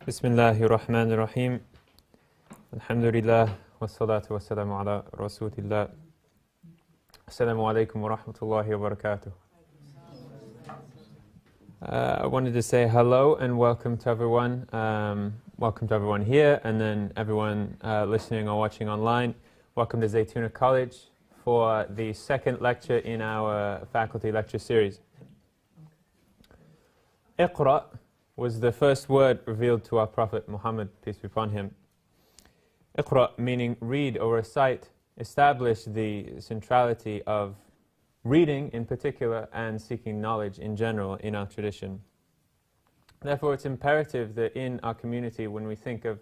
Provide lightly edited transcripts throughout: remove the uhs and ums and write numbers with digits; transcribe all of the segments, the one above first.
Bismillahir Rahmanir Rahim. Alhamdulillah wassalatu wassalamu ala rasulillah. Assalamu alaikum wa rahmatullahi wa barakatuh. I wanted to say hello and welcome to everyone. Welcome to everyone here and then everyone listening or watching online. Welcome to Zaytuna College for the second lecture in our faculty lecture series. Iqra was the first word revealed to our Prophet Muhammad, peace be upon him. Iqra, meaning read or recite, established the centrality of reading in particular and seeking knowledge in general in our tradition. Therefore, it's imperative that in our community, when we think of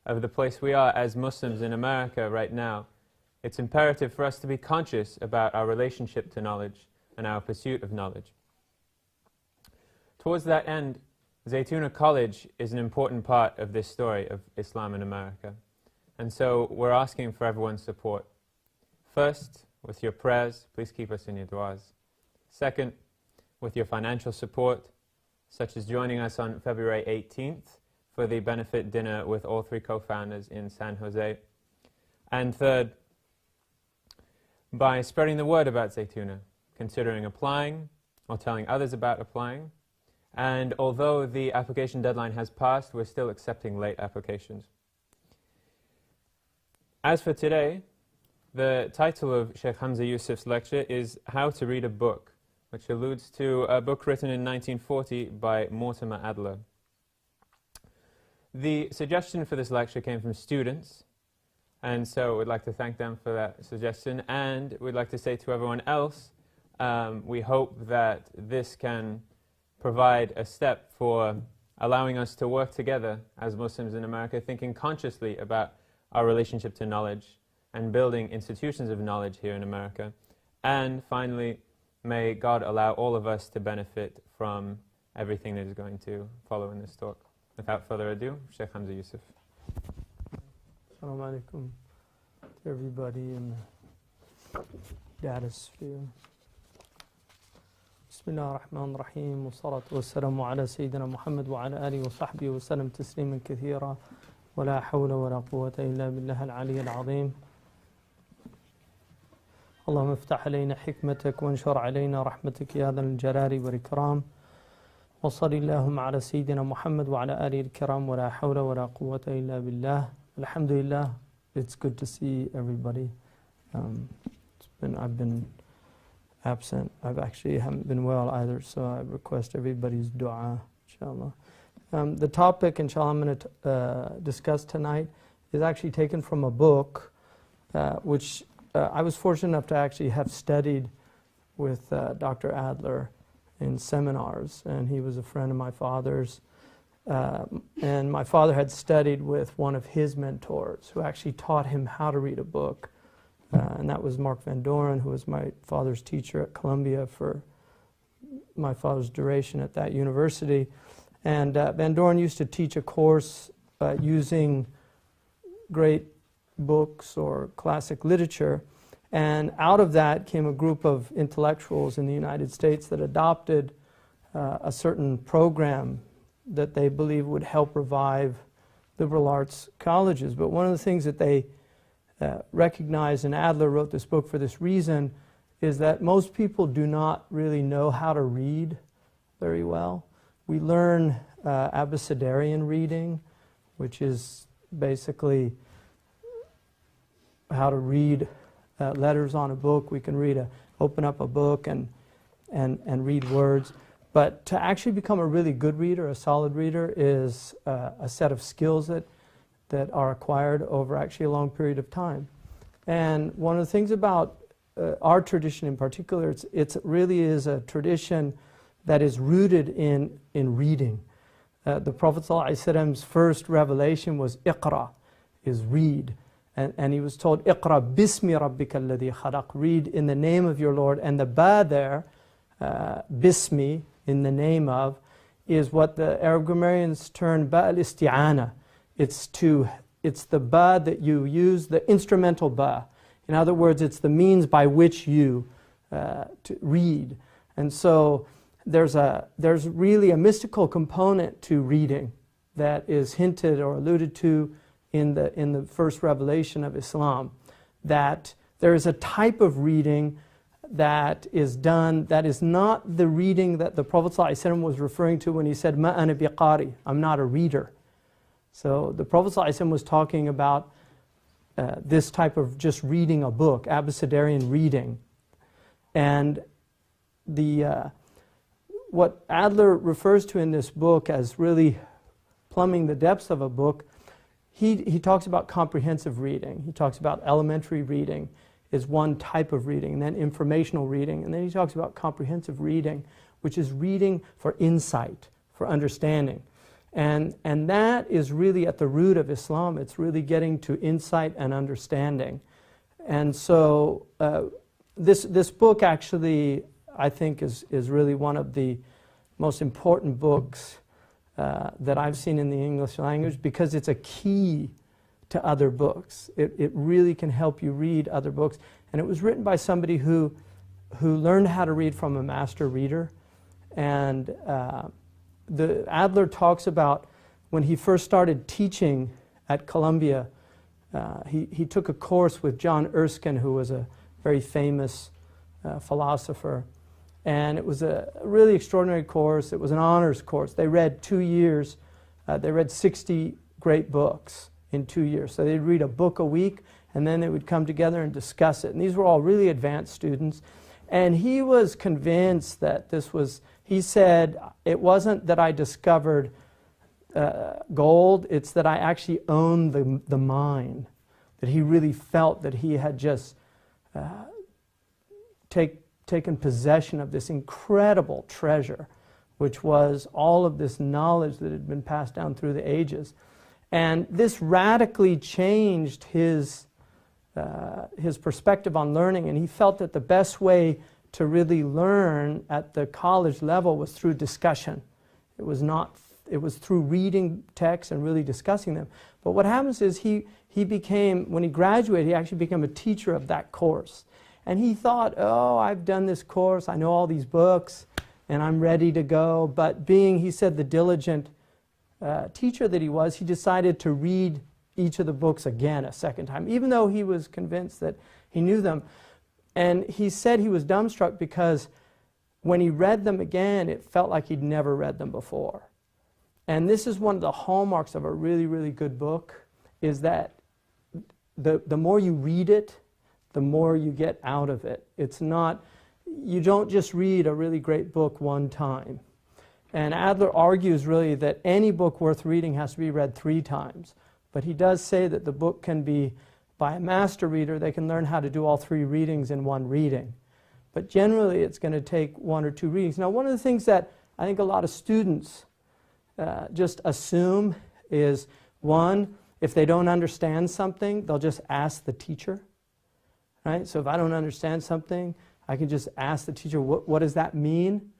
the place we are as Muslims in America right now, it's imperative for us to be conscious about our relationship to knowledge and our pursuit of knowledge. Towards that end, Zaytuna College is an important part of this story of Islam in America. And so we're asking for everyone's support. First, with your prayers, please keep us in your du'as. Second, with your financial support, such as joining us on February 18th for the benefit dinner with all three co-founders in San Jose. And third, by spreading the word about Zaytuna, considering applying or telling others about applying. And although the application deadline has passed, we're still accepting late applications. As for today, the title of Sheikh Hamza Yusuf's lecture is How to Read a Book, which alludes to a book written in 1940 by Mortimer Adler. The suggestion for this lecture came from students, and so we'd like to thank them for that suggestion, and we'd like to say to everyone else, we hope that this can provide a step for allowing us to work together as Muslims in America, thinking consciously about our relationship to knowledge and building institutions of knowledge here in America. And finally, may God allow all of us to benefit from everything that is going to follow in this talk. Without further ado, Sheikh Hamza Yusuf. Assalamu alaikum to everybody in the data sphere. بسم الله الرحمن الرحيم والصلاة والسلام على سيدنا محمد وعلى آله وصحبه وسلم تسليما كثيرا ولا حول ولا قوة إلا بالله العلي العظيم. اللهم افتح علينا حكمتك وانشر علينا رحمتك يا ذا الجلال والإكرام وصل اللهم على سيدنا محمد وعلى آله الكرام ولا حول ولا قوة إلا بالله. Alhamdulillah, it's good to see everybody. I've been absent. Haven't been well either, so I request everybody's dua, inshallah. The topic, inshallah, I'm going to discuss tonight is actually taken from a book which I was fortunate enough to actually have studied with Dr. Adler in seminars, and he was a friend of my father's. And my father had studied with one of his mentors who actually taught him how to read a book. And that was Mark Van Doren, who was my father's teacher at Columbia for my father's duration at that university. And Van Doren used to teach a course using great books or classic literature. And out of that came a group of intellectuals in the United States that adopted a certain program that they believe would help revive liberal arts colleges. But one of the things that they recognized, and Adler wrote this book for this reason, is that most people do not really know how to read very well. We learn abecedarian reading, which is basically how to read letters on a book. We can open up a book and read words. But to actually become a really good reader, a solid reader, is a set of skills that are acquired over actually a long period of time. And one of the things about our tradition in particular, it really is a tradition that is rooted in reading. The Prophet ﷺ's first revelation was Iqra, is read. And he was told, Iqra bismi rabbika alladhi khalaq, read in the name of your Lord. And the ba there, bismi, in the name of, is what the Arab grammarians term ba al-isti'ana. It's the ba that you use, the instrumental ba. In other words, it's the means by which you to read. And so there's really a mystical component to reading. that is hinted or alluded to in the first revelation of Islam, that there is a type of reading that is done that is not the reading that the Prophet ﷺ was referring to when he said, "Ma ana biqari," I'm not a reader. So the Prophet ﷺ was talking about this type of just reading a book, abecedarian reading. And what Adler refers to in this book as really plumbing the depths of a book, he talks about comprehensive reading. He talks about elementary reading is one type of reading, and then informational reading. And then he talks about comprehensive reading, which is reading for insight, for understanding. And that is really at the root of Islam. It's really getting to insight and understanding. And so this book actually, I think, is really one of the most important books that I've seen in the English language, because it's a key to other books. It really can help you read other books. And it was written by somebody who learned how to read from a master reader. And the Adler talks about when he first started teaching at Columbia, he took a course with John Erskine, who was a very famous philosopher. And it was a really extraordinary course. It was an honors course. They read 2 years. They read 60 great books in 2 years. So they'd read a book a week, and then they would come together and discuss it. And these were all really advanced students. And he was convinced that this was, he said, it wasn't that I discovered gold, it's that I actually owned the mine. That he really felt that he had just taken possession of this incredible treasure, which was all of this knowledge that had been passed down through the ages. And this radically changed his perspective on learning, and he felt that the best way to really learn at the college level was through discussion. It was through reading texts and really discussing them. But what happens is he became, when he graduated, he actually became a teacher of that course. And he thought, oh, I've done this course, I know all these books, and I'm ready to go. But being, he said, the diligent teacher that he was, he decided to read each of the books again a second time, even though he was convinced that he knew them. And he said he was dumbstruck because when he read them again, it felt like he'd never read them before. And this is one of the hallmarks of a really, really good book, is that the more you read it, the more you get out of it. It's not, you don't just read a really great book one time. And Adler argues really that any book worth reading has to be read 3 times. But he does say that the book can be, by a master reader, they can learn how to do all 3 readings in one reading. But generally it's going to take 1 or 2 readings. Now, one of the things that I think a lot of students just assume is, one, if they don't understand something, they'll just ask the teacher. Right? So if I don't understand something, I can just ask the teacher, what does that mean?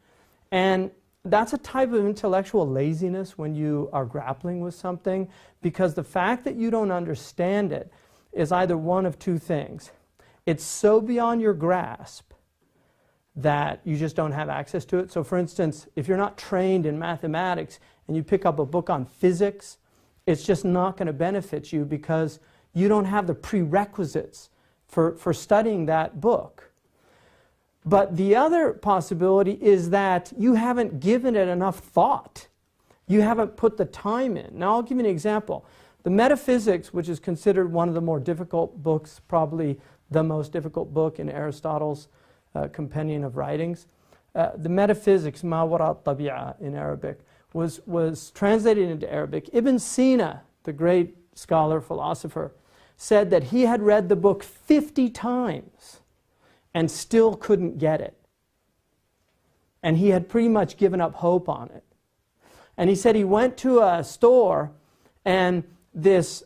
And that's a type of intellectual laziness when you are grappling with something, because the fact that you don't understand it is either one of 2 things. It's so beyond your grasp that you just don't have access to it. So for instance, if you're not trained in mathematics and you pick up a book on physics, it's just not going to benefit you because you don't have the prerequisites for studying that book. But the other possibility is that you haven't given it enough thought. You haven't put the time in. Now I'll give you an example. The Metaphysics, which is considered one of the more difficult books, probably the most difficult book in Aristotle's compendium of writings. The Metaphysics, Ma Wara al-Tabi'a in Arabic, was translated into Arabic. Ibn Sina, the great scholar, philosopher, said that he had read the book 50 times and still couldn't get it. And he had pretty much given up hope on it. And he said he went to a store, and this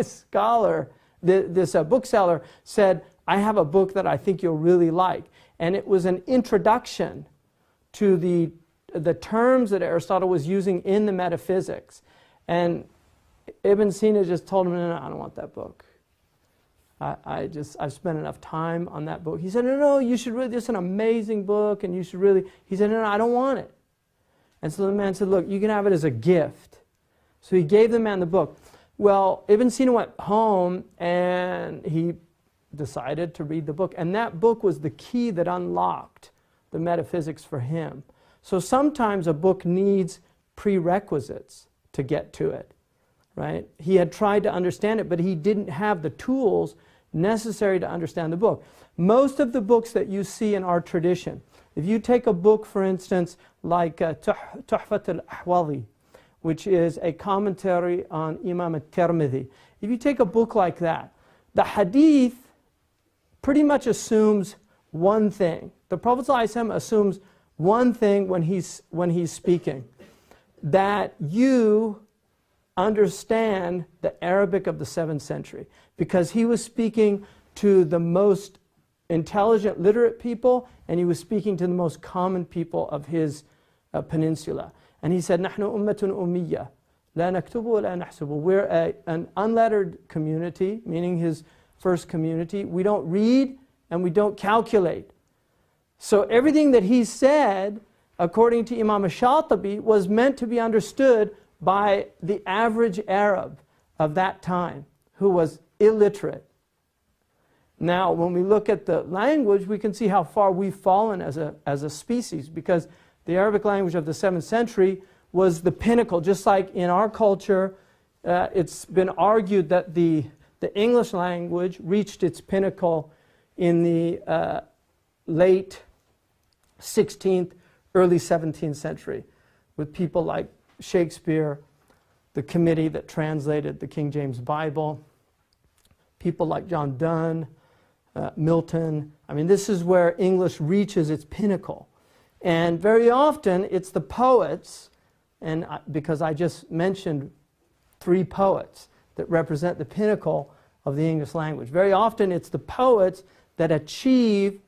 scholar, this bookseller said, I have a book that I think you'll really like. And it was an introduction to the terms that Aristotle was using in the Metaphysics. And Ibn Sina just told him, no, I don't want that book. I've spent enough time on that book. He said, no, you should read this, is an amazing book, and you should really, he said, no, I don't want it. And so the man said, look, you can have it as a gift. So he gave the man the book. Well, Ibn Sina went home and he decided to read the book. And that book was the key that unlocked the metaphysics for him. So sometimes a book needs prerequisites to get to it, right? He had tried to understand it, but he didn't have the tools necessary to understand the book. Most of the books that you see in our tradition, if you take a book, for instance, like Tuhfat al-Ahwadi, which is a commentary on Imam al-Tirmidhi, if you take a book like that, the hadith pretty much assumes one thing. The Prophet ﷺ assumes one thing when he's speaking, that you understand the Arabic of the 7th century, because he was speaking to the most intelligent, literate people, and he was speaking to the most common people of his peninsula. And he said, نحن أمة أمية لا نكتب ولا نحسب. We're an unlettered community, meaning his first community. We don't read and we don't calculate. So everything that he said, according to Imam al-Shatibi, was meant to be understood by the average Arab of that time, who was illiterate. Now, when we look at the language, we can see how far we've fallen as a species, because the Arabic language of the 7th century was the pinnacle. Just like in our culture, it's been argued that the English language reached its pinnacle in the late 16th, early 17th century, with people like Shakespeare, the committee that translated the King James Bible, people like John Donne, Milton. I mean, this is where English reaches its pinnacle. And very often it's the poets, and because I just mentioned 3 poets that represent the pinnacle of the English language. Very often it's the poets that achieve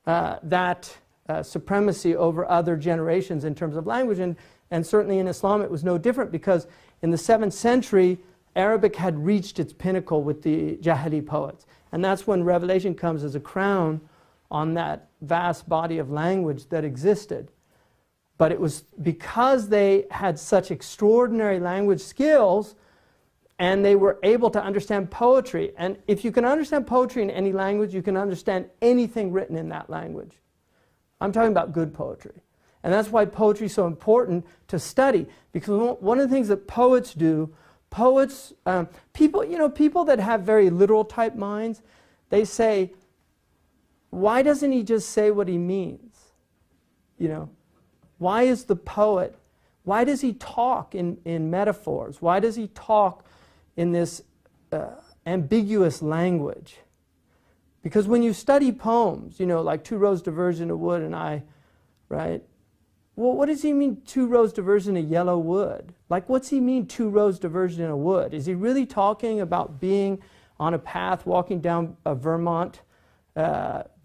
that supremacy over other generations in terms of language. And certainly in Islam it was no different, because in the 7th century Arabic had reached its pinnacle with the Jahili poets. And that's when revelation comes as a crown on that vast body of language that existed. But it was because they had such extraordinary language skills, and they were able to understand poetry. And if you can understand poetry in any language, you can understand anything written in that language. I'm talking about good poetry. And that's why poetry is so important to study. Because one of the things that poets do, people that have very literal type minds, they say, why doesn't he just say what he means? Why is the poet, why does he talk in metaphors? Why does he talk in this ambiguous language? Because when you study poems, like 2 rows diverged in a wood and I, right? Well, what does he mean 2 rows diverged in a yellow wood? Like, what's he mean 2 rows diverged in a wood? Is he really talking about being on a path, walking down a Vermont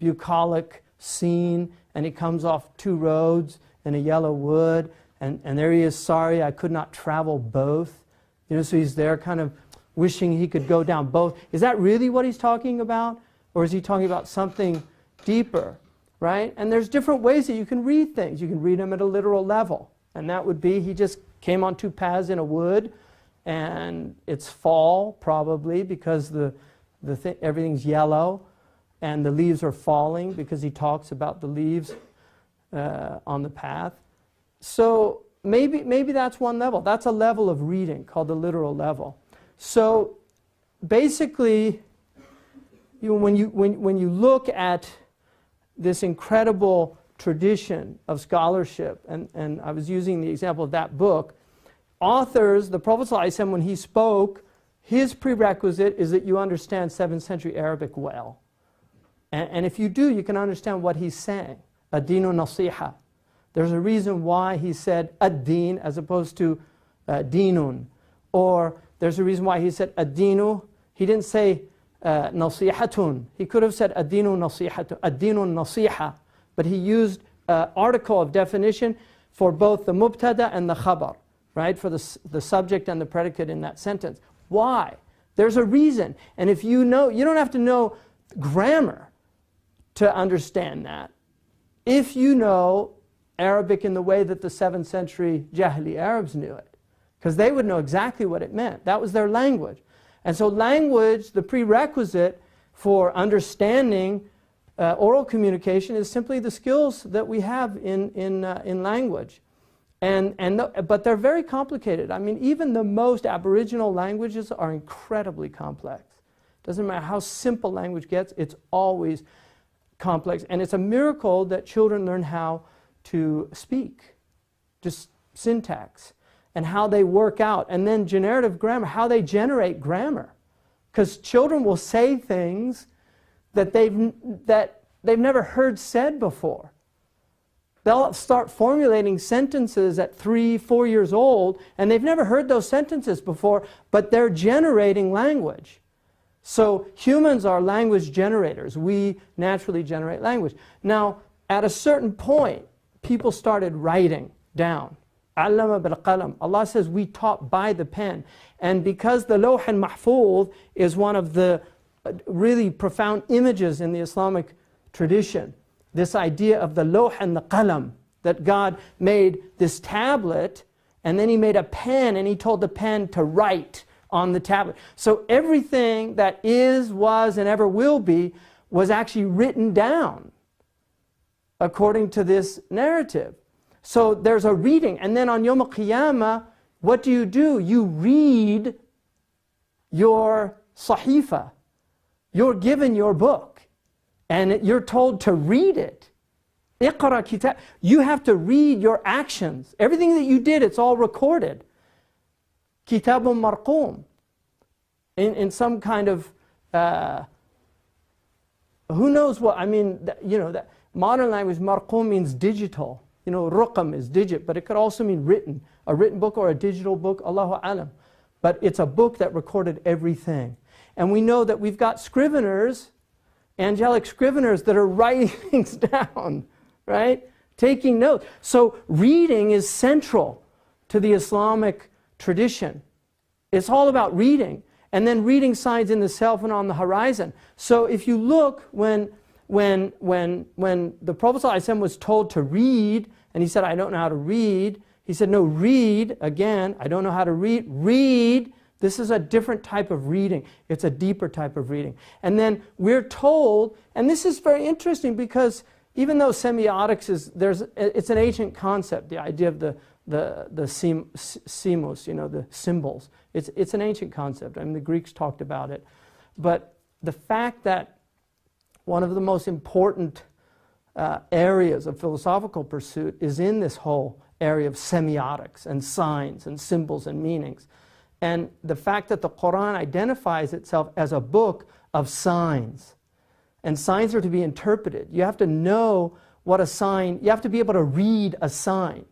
bucolic scene, and he comes off 2 roads in a yellow wood, and there he is, sorry, I could not travel both. So he's there kind of wishing he could go down both. Is that really what he's talking about? Or is he talking about something deeper, right? And there's different ways that you can read things. You can read them at a literal level. And that would be, he just came on 2 paths in a wood, and it's fall, probably, because everything's yellow, and the leaves are falling, because he talks about the leaves on the path. So maybe that's one level. That's a level of reading called the literal level. So basically, when you look at this incredible tradition of scholarship, and I was using the example of that book, authors, the Prophet ﷺ, when he spoke, his prerequisite is that you understand 7th century Arabic well. And if you do, you can understand what he's saying. Ad-dinu nasiha. There's a reason why he said ad-din as opposed to dinun. Or there's a reason why he said ad-dinu. He didn't say nasihatun. He could have said ad-dinu nasihatun, ad-dinu nasiha. But he used article of definition for both the mubtada and the khabar, right? For the subject and the predicate in that sentence. Why? There's a reason. And if you know, you don't have to know grammar to understand that. If you know Arabic in the way that the 7th century Jahili Arabs knew it, because they would know exactly what it meant. That was their language. And so language, the prerequisite for understanding oral communication, is simply the skills that we have in language. But they're very complicated. I mean, even the most aboriginal languages are incredibly complex. Doesn't matter how simple language gets, it's always complex. And it's a miracle that children learn how to speak, just syntax, and how they work out. And then generative grammar, how they generate grammar. Because children will say things that they've never heard said before. They'll start formulating sentences at 3, 4 years old, and they've never heard those sentences before, but they're generating language. So humans are language generators. We naturally generate language. Now, at a certain point, people started writing down. Allama bil qalam. Allah says we taught by the pen. And because the Lawh al-Mahfuz is one of the really profound images in the Islamic tradition, this idea of the Lawh and the Qalam, that God made this tablet, and then He made a pen, and He told the pen to write on the tablet. So everything that is, was, and ever will be was actually written down according to this narrative. So there's a reading, and then on Yawm al-Qiyamah, what do? You read your sahifa. You're given your book, and you're told to read it. Iqra kitab. You have to read your actions. Everything that you did, it's all recorded. Kitabun marqum. In some kind of, who knows what, I mean, that modern language, marqum means digital. Ruqam is digit, but it could also mean written. A written book or a digital book, Allahu alam. But it's a book that recorded everything. And we know that we've got scriveners, angelic scriveners, that are writing things down, right? Taking notes. So reading is central to the Islamic tradition. It's all about reading. And then reading signs in the self and on the horizon. So if you look, when the Prophet ﷺ was told to read, and he said, I don't know how to read. He said, no, read. Again, I don't know how to read. Read. This is a different type of reading. It's a deeper type of reading. And then we're told, and this is very interesting because even though semiotics it's an ancient concept, the idea of the simos, the symbols. It's an ancient concept. I mean, the Greeks talked about it. But the fact that one of the most important areas of philosophical pursuit is in this whole area of semiotics and signs and symbols and meanings. And the fact that the Quran identifies itself as a book of signs. And signs are to be interpreted. You have to know what a sign, you have to be able to read a sign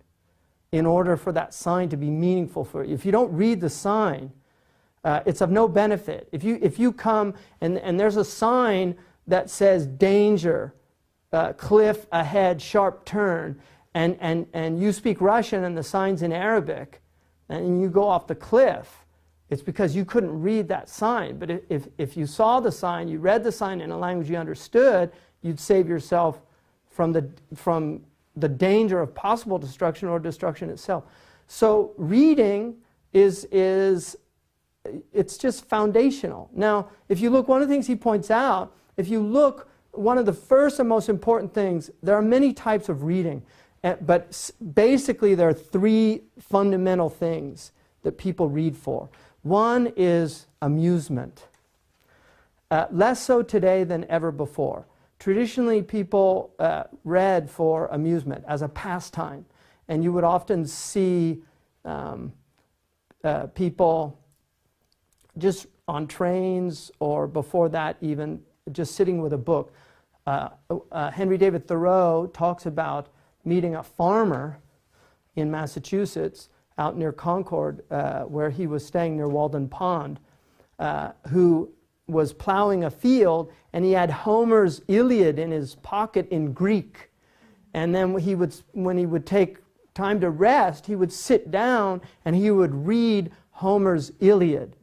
in order for that sign to be meaningful for you. If you don't read the sign, it's of no benefit. If you come and there's a sign that says danger, cliff ahead, sharp turn, and you speak Russian and the sign's in Arabic, and you go off the cliff, it's because you couldn't read that sign. But if you saw the sign, you read the sign in a language you understood, you'd save yourself from the danger of possible destruction or destruction itself. So reading it's just foundational. Now, if you look, one of the things he points out, if you look, one of the first and most important things, there are many types of reading, but basically there are 3 fundamental things that people read for. One is amusement. Less so today than ever before. Traditionally, people read for amusement as a pastime. And you would often see people just on trains or before that even, just sitting with a book. Henry David Thoreau talks about meeting a farmer in Massachusetts out near Concord, where he was staying near Walden Pond, who was plowing a field, and he had Homer's Iliad in his pocket in Greek. And then when he would take time to rest, he would sit down and he would read Homer's Iliad.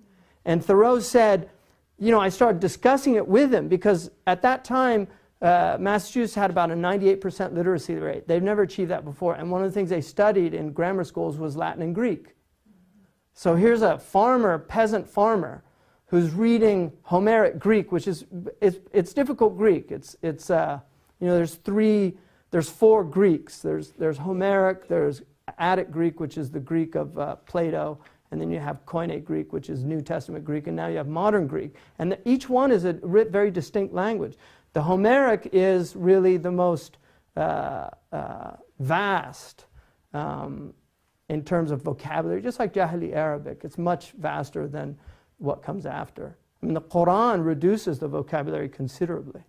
And Thoreau said, I started discussing it with him because at that time, Massachusetts had about a 98% literacy rate. They've never achieved that before. And one of the things they studied in grammar schools was Latin and Greek. So here's a farmer, peasant farmer, who's reading Homeric Greek, which is, it's difficult Greek. There's four Greeks. There's Homeric, there's Attic Greek, which is the Greek of Plato, and then you have Koine Greek, which is New Testament Greek, and now you have modern Greek. And each one is a very distinct language. The Homeric is really the most vast in terms of vocabulary, just like Jahili Arabic. It's much vaster than what comes after. I mean, the Quran reduces the vocabulary considerably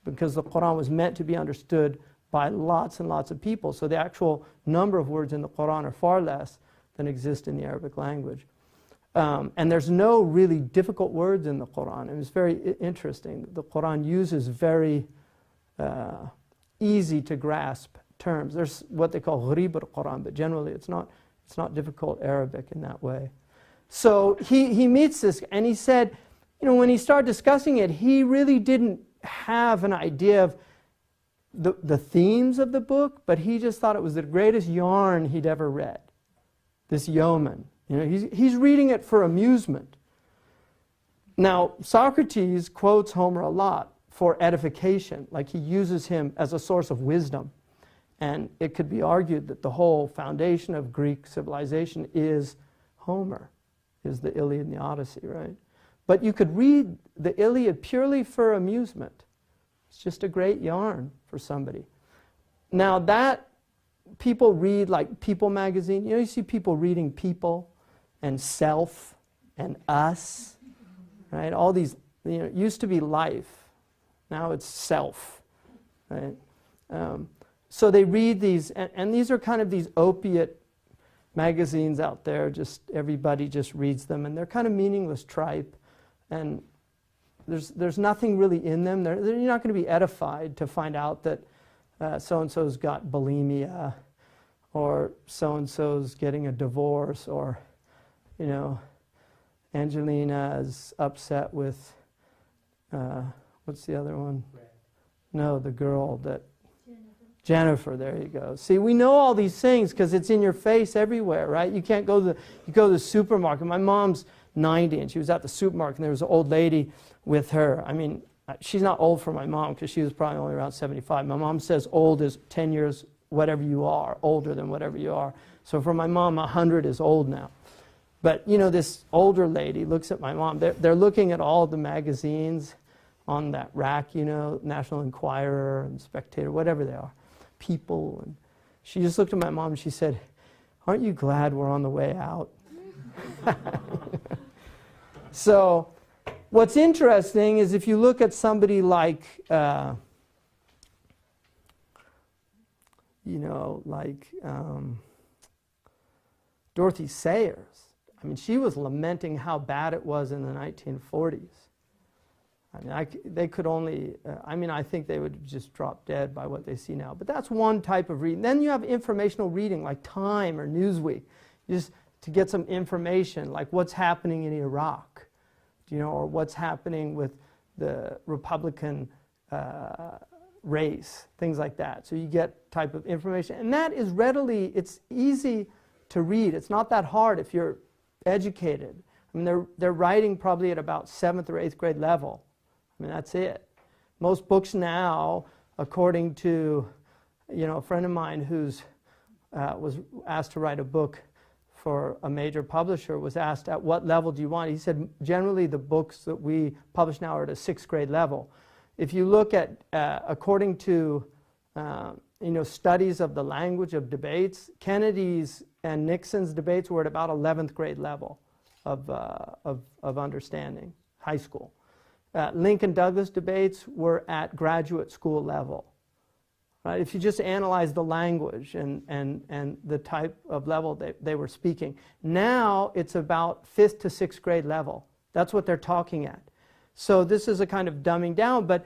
because the Quran was meant to be understood by lots and lots of people. So the actual number of words in the Quran are far less than exist in the Arabic language. And there's no really difficult words in the Quran. And it's very interesting. The Quran uses very easy to grasp terms. There's what they call gharib al-Quran, but generally it's not difficult Arabic in that way. So he meets this, and he said, when he started discussing it, he really didn't have an idea of the themes of the book, but he just thought it was the greatest yarn he'd ever read. This yeoman. He's reading it for amusement. Now, Socrates quotes Homer a lot for edification, like he uses him as a source of wisdom. And it could be argued that the whole foundation of Greek civilization is Homer, is the Iliad and the Odyssey, right? But you could read the Iliad purely for amusement. It's just a great yarn for somebody. Now that people read like People magazine, you see people reading People and Self and Us, right? All these, it used to be Life. Now it's Self, right? So they read these, and these are kind of these opiate magazines out there. Just everybody just reads them, and they're kind of meaningless tripe, and there's nothing really in them. You're not going to be edified to find out that so and so's got bulimia, or so and so's getting a divorce, or Angelina is upset with what's the other one? No, the girl that. Jennifer, there you go. See, we know all these things because it's in your face everywhere, right? You can't go to the supermarket. My mom's 90 and she was at the supermarket and there was an old lady with her. I mean, she's not old for my mom because she was probably only around 75. My mom says old is 10 years, whatever you are, older than whatever you are. So for my mom, 100 is old now. But, this older lady looks at my mom. They're looking at all the magazines on that rack, National Enquirer and Spectator, whatever they are. People, and she just looked at my mom and she said, "Aren't you glad we're on the way out?" So what's interesting is if you look at somebody like Dorothy Sayers. I mean, she was lamenting how bad it was in the 1940s. I mean, they could only, I think they would just drop dead by what they see now. But that's one type of reading. Then you have informational reading like Time or Newsweek, just to get some information like what's happening in Iraq, or what's happening with the Republican race, things like that. So you get type of information. And that is it's easy to read. It's not that hard if you're educated. I mean, they're writing probably at about 7th or 8th grade level. I mean, that's it. Most books now, according to, a friend of mine who's was asked to write a book for a major publisher, was asked, at what level do you want? He said, generally the books that we publish now are at a 6th grade level. If you look at, according to, studies of the language of debates, Kennedy's and Nixon's debates were at about 11th grade level of understanding, high school. Lincoln Douglas debates were at graduate school level. Right? If you just analyze the language and the type of level they were speaking. Now it's about 5th to 6th grade level. That's what they're talking at. So this is a kind of dumbing down, but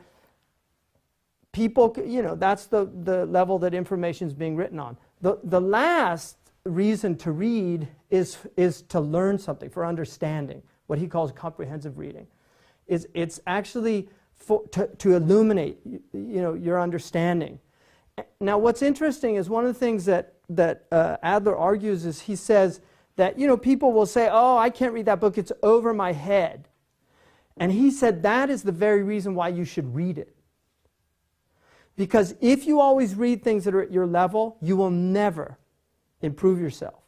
people, that's the level that information is being written on. The last reason to read is to learn something, for understanding, what he calls comprehensive reading. It's actually to illuminate, your understanding. Now, what's interesting is one of the things that Adler argues is he says that, people will say, oh, I can't read that book, it's over my head. And he said that is the very reason why you should read it. Because if you always read things that are at your level, you will never improve yourself.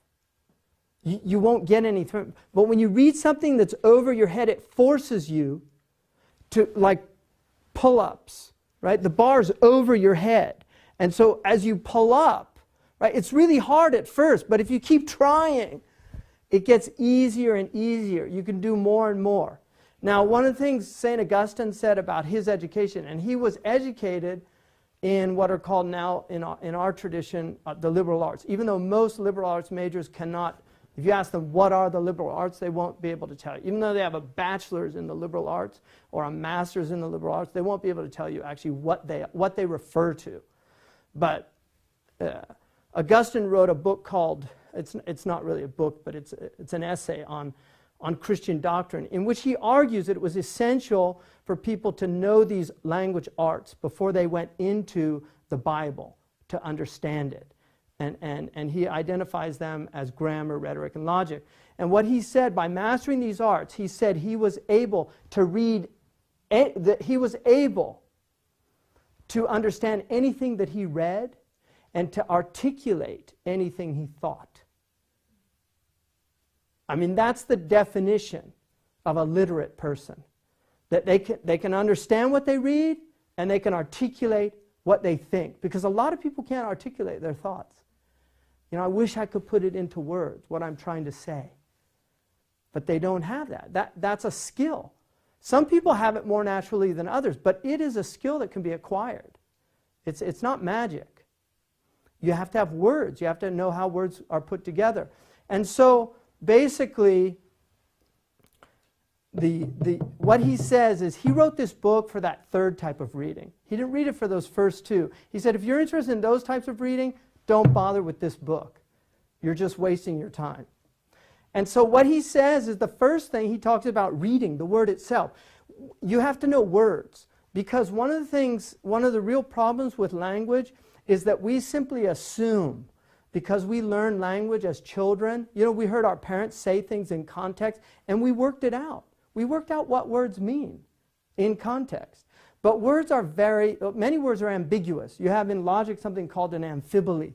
You won't get anything. But when you read something that's over your head, it forces you to, like pull-ups, right? The bar's over your head. And so as you pull up, right, it's really hard at first, but if you keep trying, it gets easier and easier. You can do more and more. Now, one of the things St. Augustine said about his education, and he was educated in what are called now, in our tradition, the liberal arts. Even though most liberal arts majors cannot, if you ask them what are the liberal arts, they won't be able to tell you. Even though they have a bachelor's in the liberal arts or a master's in the liberal arts, they won't be able to tell you actually what they refer to. But Augustine wrote a book called, it's not really a book, but it's an essay on Christian doctrine, in which he argues that it was essential for people to know these language arts before they went into the Bible to understand it. And he identifies them as grammar, rhetoric, and logic. And what he said, by mastering these arts, he said he was able to read, he was able to understand anything that he read and to articulate anything he thought. I mean, that's the definition of a literate person. That they can understand what they read and they can articulate what they think. Because a lot of people can't articulate their thoughts. I wish I could put it into words, what I'm trying to say. But they don't have that. That's a skill. Some people have it more naturally than others, but it is a skill that can be acquired. It's not magic. You have to have words. You have to know how words are put together. And so, basically, what he says is he wrote this book for that third type of reading. He didn't read it for those first two. He said, if you're interested in those types of reading, don't bother with this book. You're just wasting your time. And so what he says is the first thing he talks about reading, the word itself. You have to know words. Because one of the real problems with language is that we simply assume, because we learn language as children, we heard our parents say things in context, and we worked it out. We worked out what words mean in context. But many words are ambiguous. You have in logic something called an amphibole,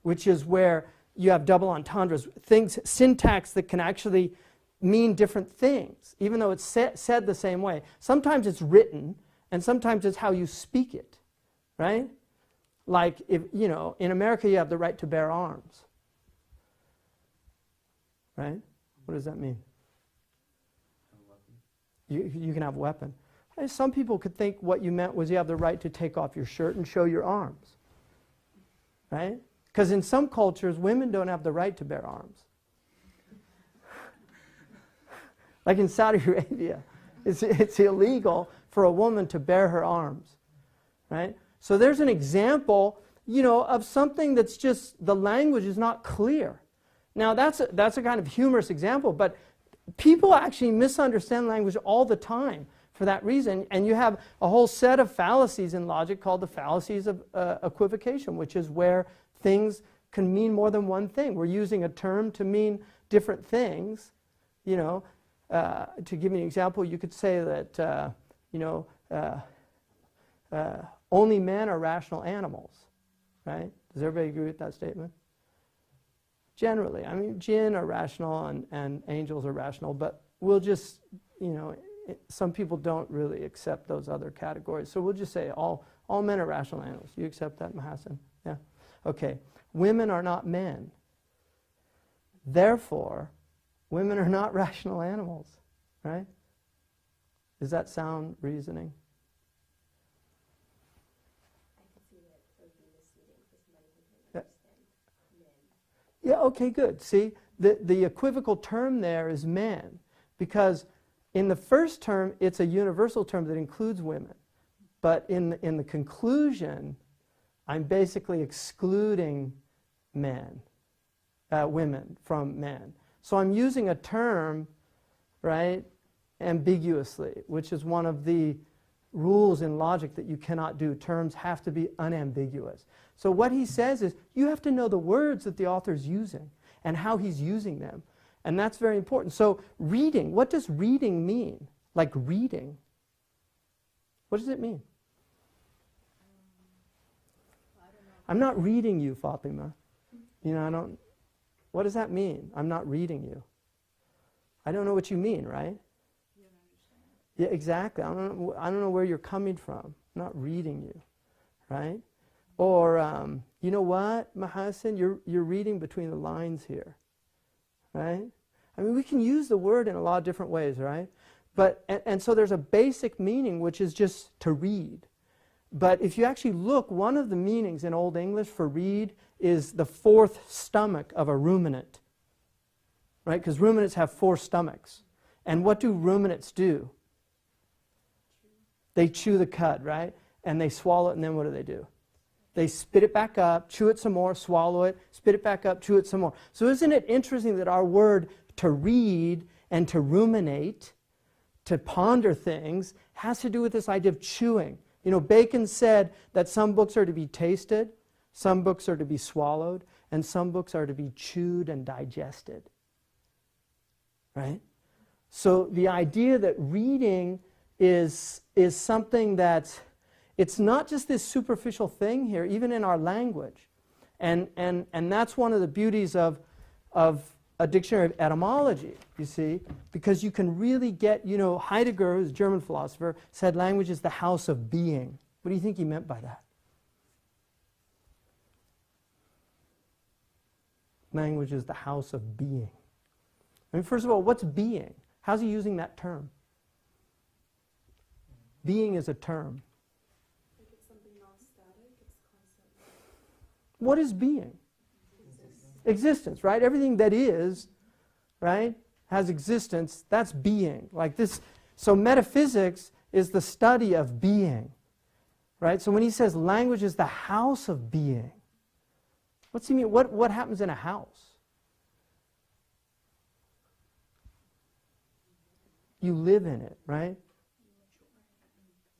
which is where you have double entendres, syntax that can actually mean different things, even though it's said the same way. Sometimes it's written, and sometimes it's how you speak it, right? Like, if in America you have the right to bear arms, right? What does that mean? You can have a weapon. Some people could think what you meant was you have the right to take off your shirt and show your arms, right? Because in some cultures, women don't have the right to bear arms. Like in Saudi Arabia, it's illegal for a woman to bear her arms, right? So there's an example, of something that's just, the language is not clear. Now that's a kind of humorous example, but people actually misunderstand language all the time for that reason. And you have a whole set of fallacies in logic called the fallacies of equivocation, which is where things can mean more than one thing. We're using a term to mean different things. To give you an example, you could say that, only men are rational animals, right? Does everybody agree with that statement? Generally. I mean, jinn are rational and angels are rational, but we'll just, some people don't really accept those other categories. So we'll just say all men are rational animals. You accept that, Mahasan? Yeah? Okay. Women are not men. Therefore, women are not rational animals, right? Does that sound reasoning? Yeah, okay, good. See, the equivocal term there is man, because in the first term, it's a universal term that includes women. But in the conclusion, I'm basically excluding women from men. So I'm using a term, right, ambiguously, which is one of the rules in logic that you cannot do. Terms have to be unambiguous. So what he says is, you have to know the words that the author is using. and how he's using them. And that's very important. So reading, what does reading mean? Like reading. What does it mean? I'm not reading you, Fatima. You know, I don't, what does that mean? I'm not reading you. I don't know what you mean, right? You don't understand. Yeah, exactly. I don't know where you're coming from. I'm not reading you, right? Or, you know what, Mahasin, you're reading between the lines here, right? I mean, we can use the word in a lot of different ways, right? But, and so there's a basic meaning, which is just to read. But if you actually look, one of the meanings in Old English for read is the fourth stomach of a ruminant, right? Because ruminants have 4 stomachs. And what do ruminants do? They chew the cud, right? And they swallow it, and then what do? They spit it back up, chew it some more, swallow it, spit it back up, chew it some more. So isn't it interesting that our word to read and to ruminate, to ponder things, has to do with this idea of chewing. You know, Bacon said that some books are to be tasted, some books are to be swallowed, and some books are to be chewed and digested. Right? So the idea that reading is something that, it's not just this superficial thing here, even in our language. And that's one of the beauties of a dictionary of etymology, you see, because you can really get, you know, Heidegger, who's a German philosopher, said language is the house of being. What do you think he meant by that? Language is the house of being. I mean, first of all, what's being? How's he using that term? Being is a term. Like it's something non-static, it's constant. What is being? Existence, right? Everything that is, right, has existence. That's being. Like this. So metaphysics is the study of being, right? So when he says language is the house of being, what's he mean? What happens in a house? You live in it, right?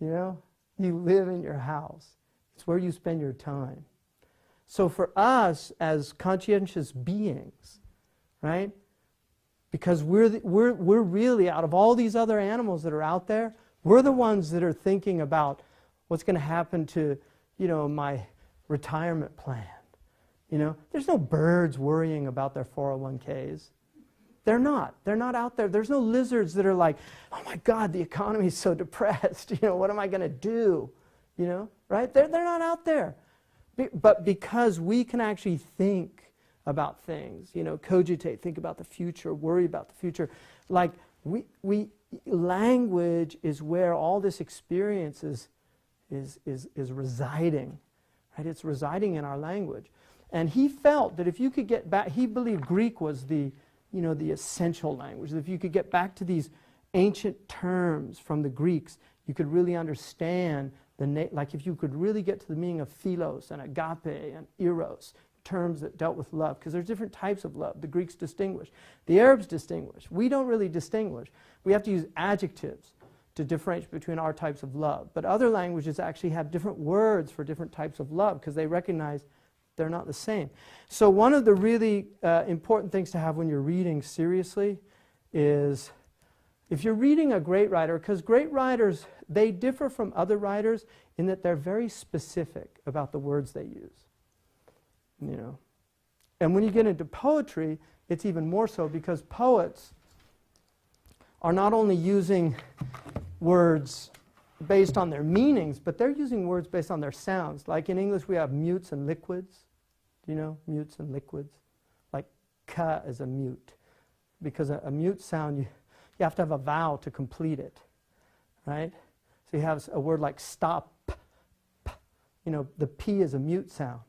You know, you live in your house. It's where you spend your time. So for us as conscientious beings, right? Because we're really, out of all these other animals that are out there, we're the ones that are thinking about what's going to happen to, you know, my retirement plan. You know, there's no birds worrying about their 401ks. They're not out there. There's no lizards that are like, oh my God, the economy is so depressed. You know, what am I going to do? You know, right? They're not out there. But because we can actually think about things, you know, cogitate, think about the future, worry about the future, like language is where all this experience is residing, right? It's residing in our language. And he felt that if you could get back, he believed Greek was the essential language. That if you could get back to these ancient terms from the Greeks, you could really understand like if you could really get to the meaning of philos and agape and eros, terms that dealt with love, because there's different types of love. The Greeks distinguish. The Arabs distinguish. We don't really distinguish. We have to use adjectives to differentiate between our types of love. But other languages actually have different words for different types of love because they recognize they're not the same. So one of the really important things to have when you're reading seriously is, if you're reading a great writer, because great writers, they differ from other writers in that they're very specific about the words they use. You know, and when you get into poetry, it's even more so, because poets are not only using words based on their meanings, but they're using words based on their sounds. Like in English, we have mutes and liquids. Do you know mutes and liquids? Like ka is a mute, because a mute sound, you have to have a vowel to complete it, right? So you have a word like stop, you know, the P is a mute sound.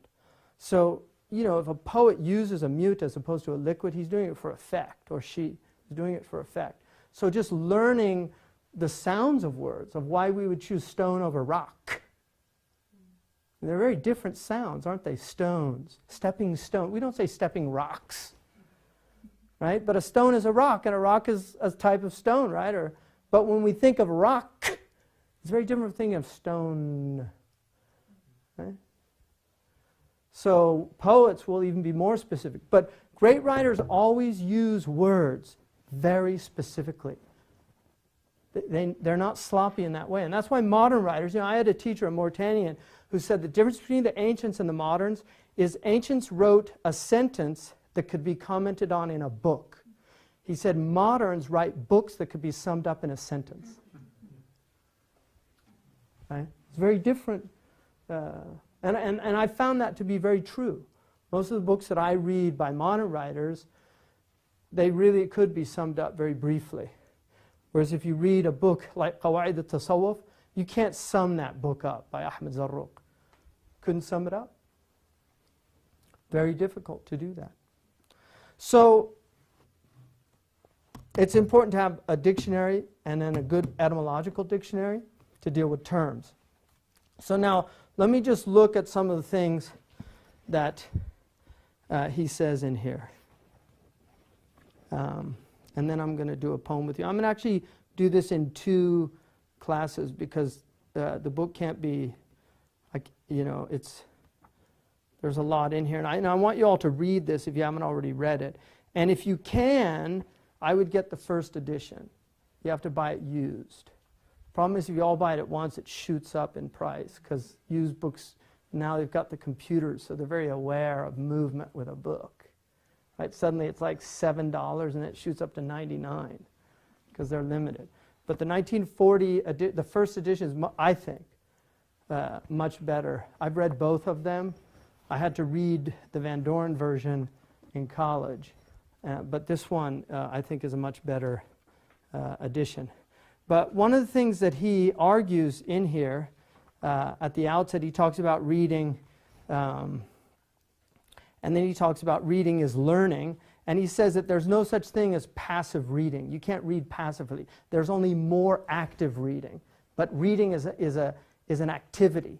So, you know, if a poet uses a mute as opposed to a liquid, he's doing it for effect, or she is doing it for effect. So just learning the sounds of words, of why we would choose stone over rock. And they're very different sounds, aren't they? Stones, stepping stone. We don't say stepping rocks, right? But a stone is a rock, and a rock is a type of stone, right? But when we think of rock, it's very different from thinking of stone, right? So poets will even be more specific. But Great writers always use words very specifically. They're not sloppy in that way. And that's why modern writers, I had a teacher, a Mauritanian, who said the difference between the ancients and the moderns is ancients wrote a sentence that could be commented on in a book. He said moderns write books that could be summed up in a sentence. Right? It's very different. And I found that to be very true. Most of the books that I read by modern writers, they really could be summed up very briefly. Whereas if you read a book like Qawaid al-Tasawwuf, you can't sum that book up by Ahmed Zarruq. Couldn't sum it up. Very difficult to do that. So it's important to have a dictionary and then a good etymological dictionary to deal with terms. So now let me just look at some of the things that he says in here. And then I'm going to do a poem with you. I'm going to actually do this in 2 classes because the book can't be, there's a lot in here. And I want you all to read this if you haven't already read it. And if you can, I would get the first edition. You have to buy it used. Problem is, if you all buy it at once, it shoots up in price because used books, now they've got the computers, so they're very aware of movement with a book. Right? Suddenly it's like $7 and it shoots up to $99 because they're limited. But the 1940, the first edition is, I think, much better. I've read both of them. I had to read the Van Doren version in college. But this one, I think, is a much better edition. But one of the things that he argues in here, at the outset, he talks about reading, and then he talks about reading is learning, and he says that there's no such thing as passive reading. You can't read passively. There's only more active reading. But reading is an activity.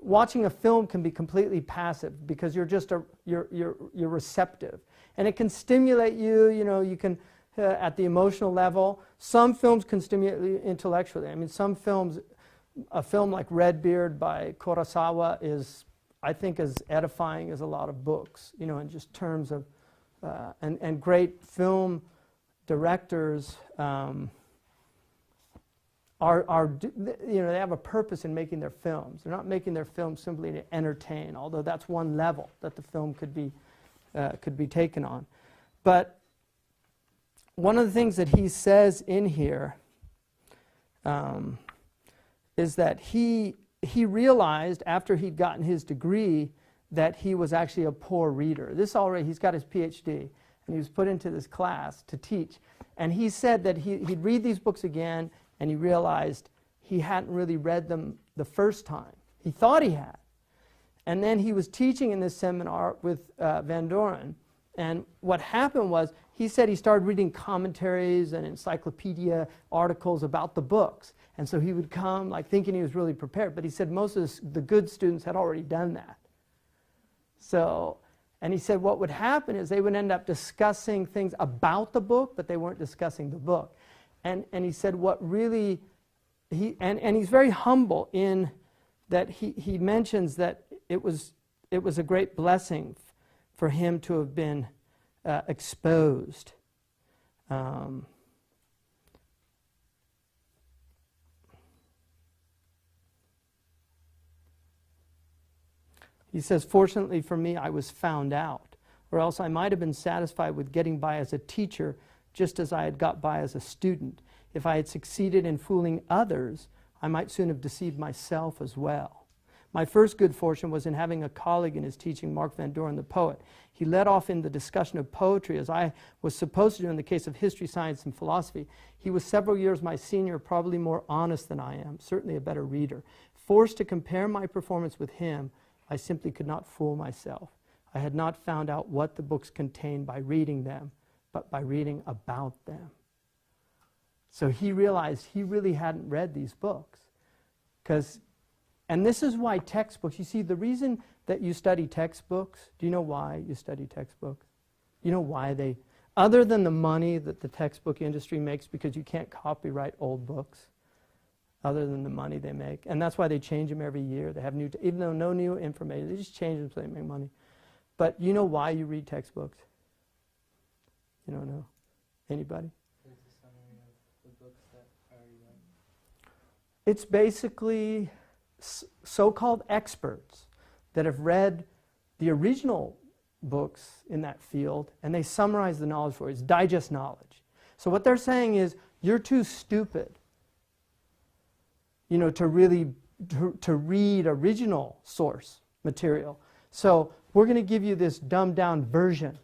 Watching a film can be completely passive because you're just you're receptive, and it can stimulate you. You can at the emotional level. Some films can stimulate you intellectually. I mean, some films, a film like Redbeard by Kurosawa is, I think, as edifying as a lot of books. In just terms of and great film directors. They have a purpose in making their films. They're not making their films simply to entertain, although that's one level that the film could be taken on. But one of the things that he says in here is that he realized after he'd gotten his degree that he was actually a poor reader. He's got his PhD, and he was put into this class to teach. And he said that he'd read these books again, and he realized he hadn't really read them the first time. He thought he had. And then he was teaching in this seminar with Van Doren. And what happened was, he said he started reading commentaries and encyclopedia articles about the books. And so he would come thinking he was really prepared. But he said most of the good students had already done that. And he said what would happen is they would end up discussing things about the book, but they weren't discussing the book. And he said what really, and he's very humble in that he mentions that it was a great blessing for him to have been exposed. He says, fortunately for me, I was found out, or else I might have been satisfied with getting by as a teacher just as I had got by as a student. If I had succeeded in fooling others, I might soon have deceived myself as well. My first good fortune was in having a colleague in his teaching, Mark Van Doren, the poet. He led off in the discussion of poetry, as I was supposed to do in the case of history, science, and philosophy. He was several years my senior, probably more honest than I am, certainly a better reader. Forced to compare my performance with him, I simply could not fool myself. I had not found out what the books contained by reading them, but by reading about them. So he realized he really hadn't read these books. And this is why textbooks, you see, the reason that you study textbooks, do you know why you study textbooks? You know why other than the money that the textbook industry makes because you can't copyright old books, other than the money they make. And that's why they change them every year. They have even though no new information, they just change them so they make money. But you know why you read textbooks? You don't know? Anybody? What's the summary of the books that are already read? It's basically so-called experts that have read the original books in that field, and they summarize the knowledge for you. It's digest knowledge. So what they're saying is, you're too stupid, to really to read original source material. So we're going to give you this dumbed-down version.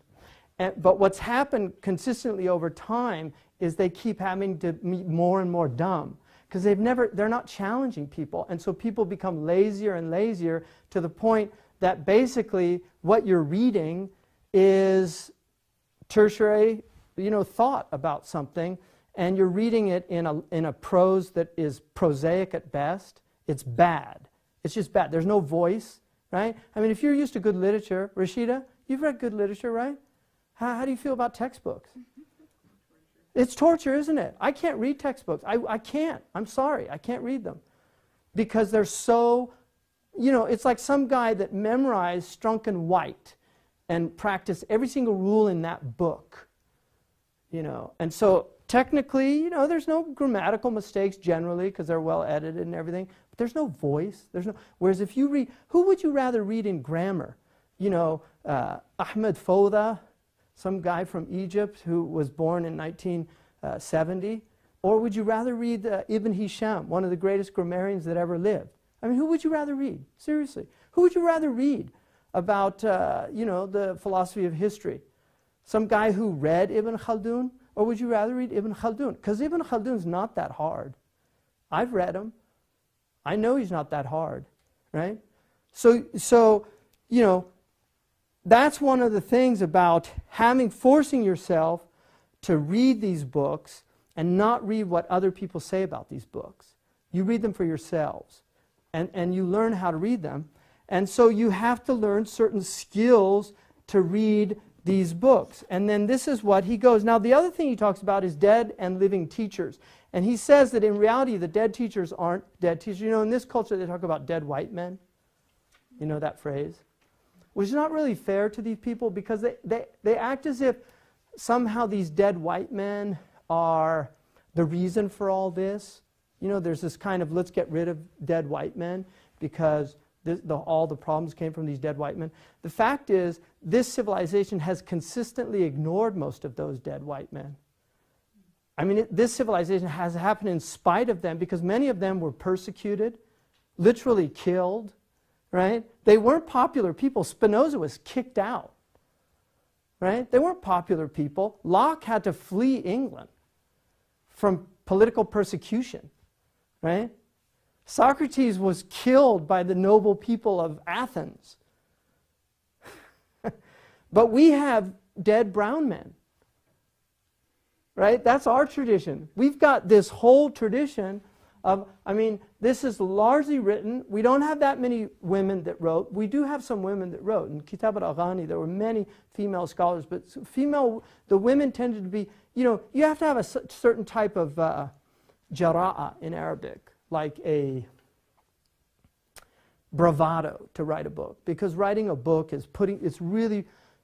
But what's happened consistently over time is they keep having to meet more and more dumb, because they're not challenging people, and so people become lazier and lazier to the point that basically what you're reading is tertiary, thought about something, and you're reading it in a prose that is prosaic at best. It's bad. It's just bad. There's no voice, right? I mean, if you're used to good literature, Rashida, you've read good literature, right? How do you feel about textbooks? It's torture, isn't it? I can't read textbooks. I can't. I'm sorry. I can't read them. Because they're so, it's like some guy that memorized Strunk and White and practiced every single rule in that book. And so technically, there's no grammatical mistakes generally because they're well edited and everything. But there's no voice. Whereas if you read, who would you rather read in grammar? Ahmed Fouda, some guy from Egypt who was born in 1970? Or would you rather read Ibn Hisham, one of the greatest grammarians that ever lived? I mean, who would you rather read? Seriously. Who would you rather read about, the philosophy of history? Some guy who read Ibn Khaldun? Or would you rather read Ibn Khaldun? Because Ibn Khaldun's not that hard. I've read him. I know he's not that hard, right? So that's one of the things about forcing yourself to read these books and not read what other people say about these books. You read them for yourselves, and you learn how to read them. And so you have to learn certain skills to read these books. And then this is what he goes. Now, the other thing he talks about is dead and living teachers. And he says that in reality, the dead teachers aren't dead teachers. In this culture, they talk about dead white men. You know that phrase? Which is not really fair to these people, because they act as if somehow these dead white men are the reason for all this. There's this kind of, let's get rid of dead white men because all the problems came from these dead white men. The fact is, this civilization has consistently ignored most of those dead white men. I mean, this civilization has happened in spite of them, because many of them were persecuted, literally killed, right? They weren't popular people. Spinoza was kicked out, right? They weren't popular people. Locke had to flee England from political persecution, right? Socrates was killed by the noble people of Athens. But we have dead brown men, right? That's our tradition. We've got this whole tradition of, this is largely written. We don't have that many women that wrote. We do have some women that wrote. In Kitab al-Aghani, there were many female scholars, but the women tended to be, you have to have a certain type of jara'a in Arabic, like a bravado to write a book. Because writing a book is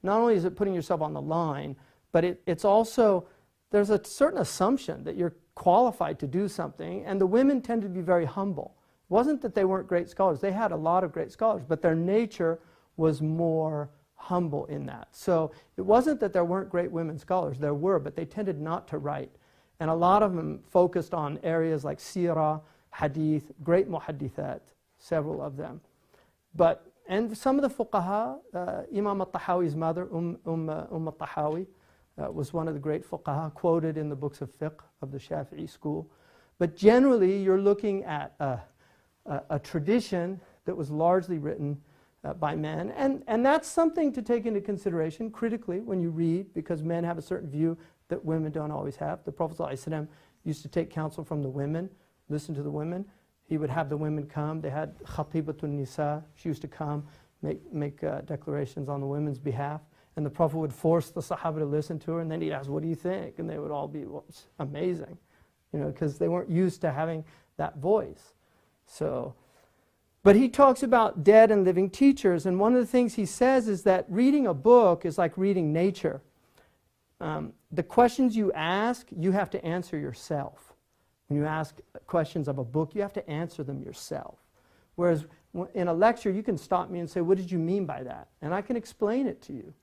not only is it putting yourself on the line, but it's also, there's a certain assumption that you're qualified to do something, and the women tend to be very humble. It wasn't that they weren't great scholars. They had a lot of great scholars, but their nature was more humble in that. So it wasn't that there weren't great women scholars. There were, but they tended not to write. And a lot of them focused on areas like sirah, hadith, great muhaddithat, several of them. And some of the fuqaha, Imam al-Tahawi's mother, al-Tahawi, was one of the great fuqaha, quoted in the books of fiqh of the Shafi'i school. But generally, you're looking at a tradition that was largely written by men. And that's something to take into consideration critically when you read, because men have a certain view that women don't always have. The Prophet ﷺ used to take counsel from the women, listen to the women. He would have the women come. They had Khatibatun Nisa. She used to come, make declarations on the women's behalf. And the Prophet would force the Sahaba to listen to her, and then he'd ask, what do you think? And they would all be, well, it's amazing, because they weren't used to having that voice. But he talks about dead and living teachers, and one of the things he says is that reading a book is like reading nature. the questions you ask, you have to answer yourself. When you ask questions of a book, you have to answer them yourself. Whereas in a lecture, you can stop me and say, what did you mean by that? And I can explain it to you.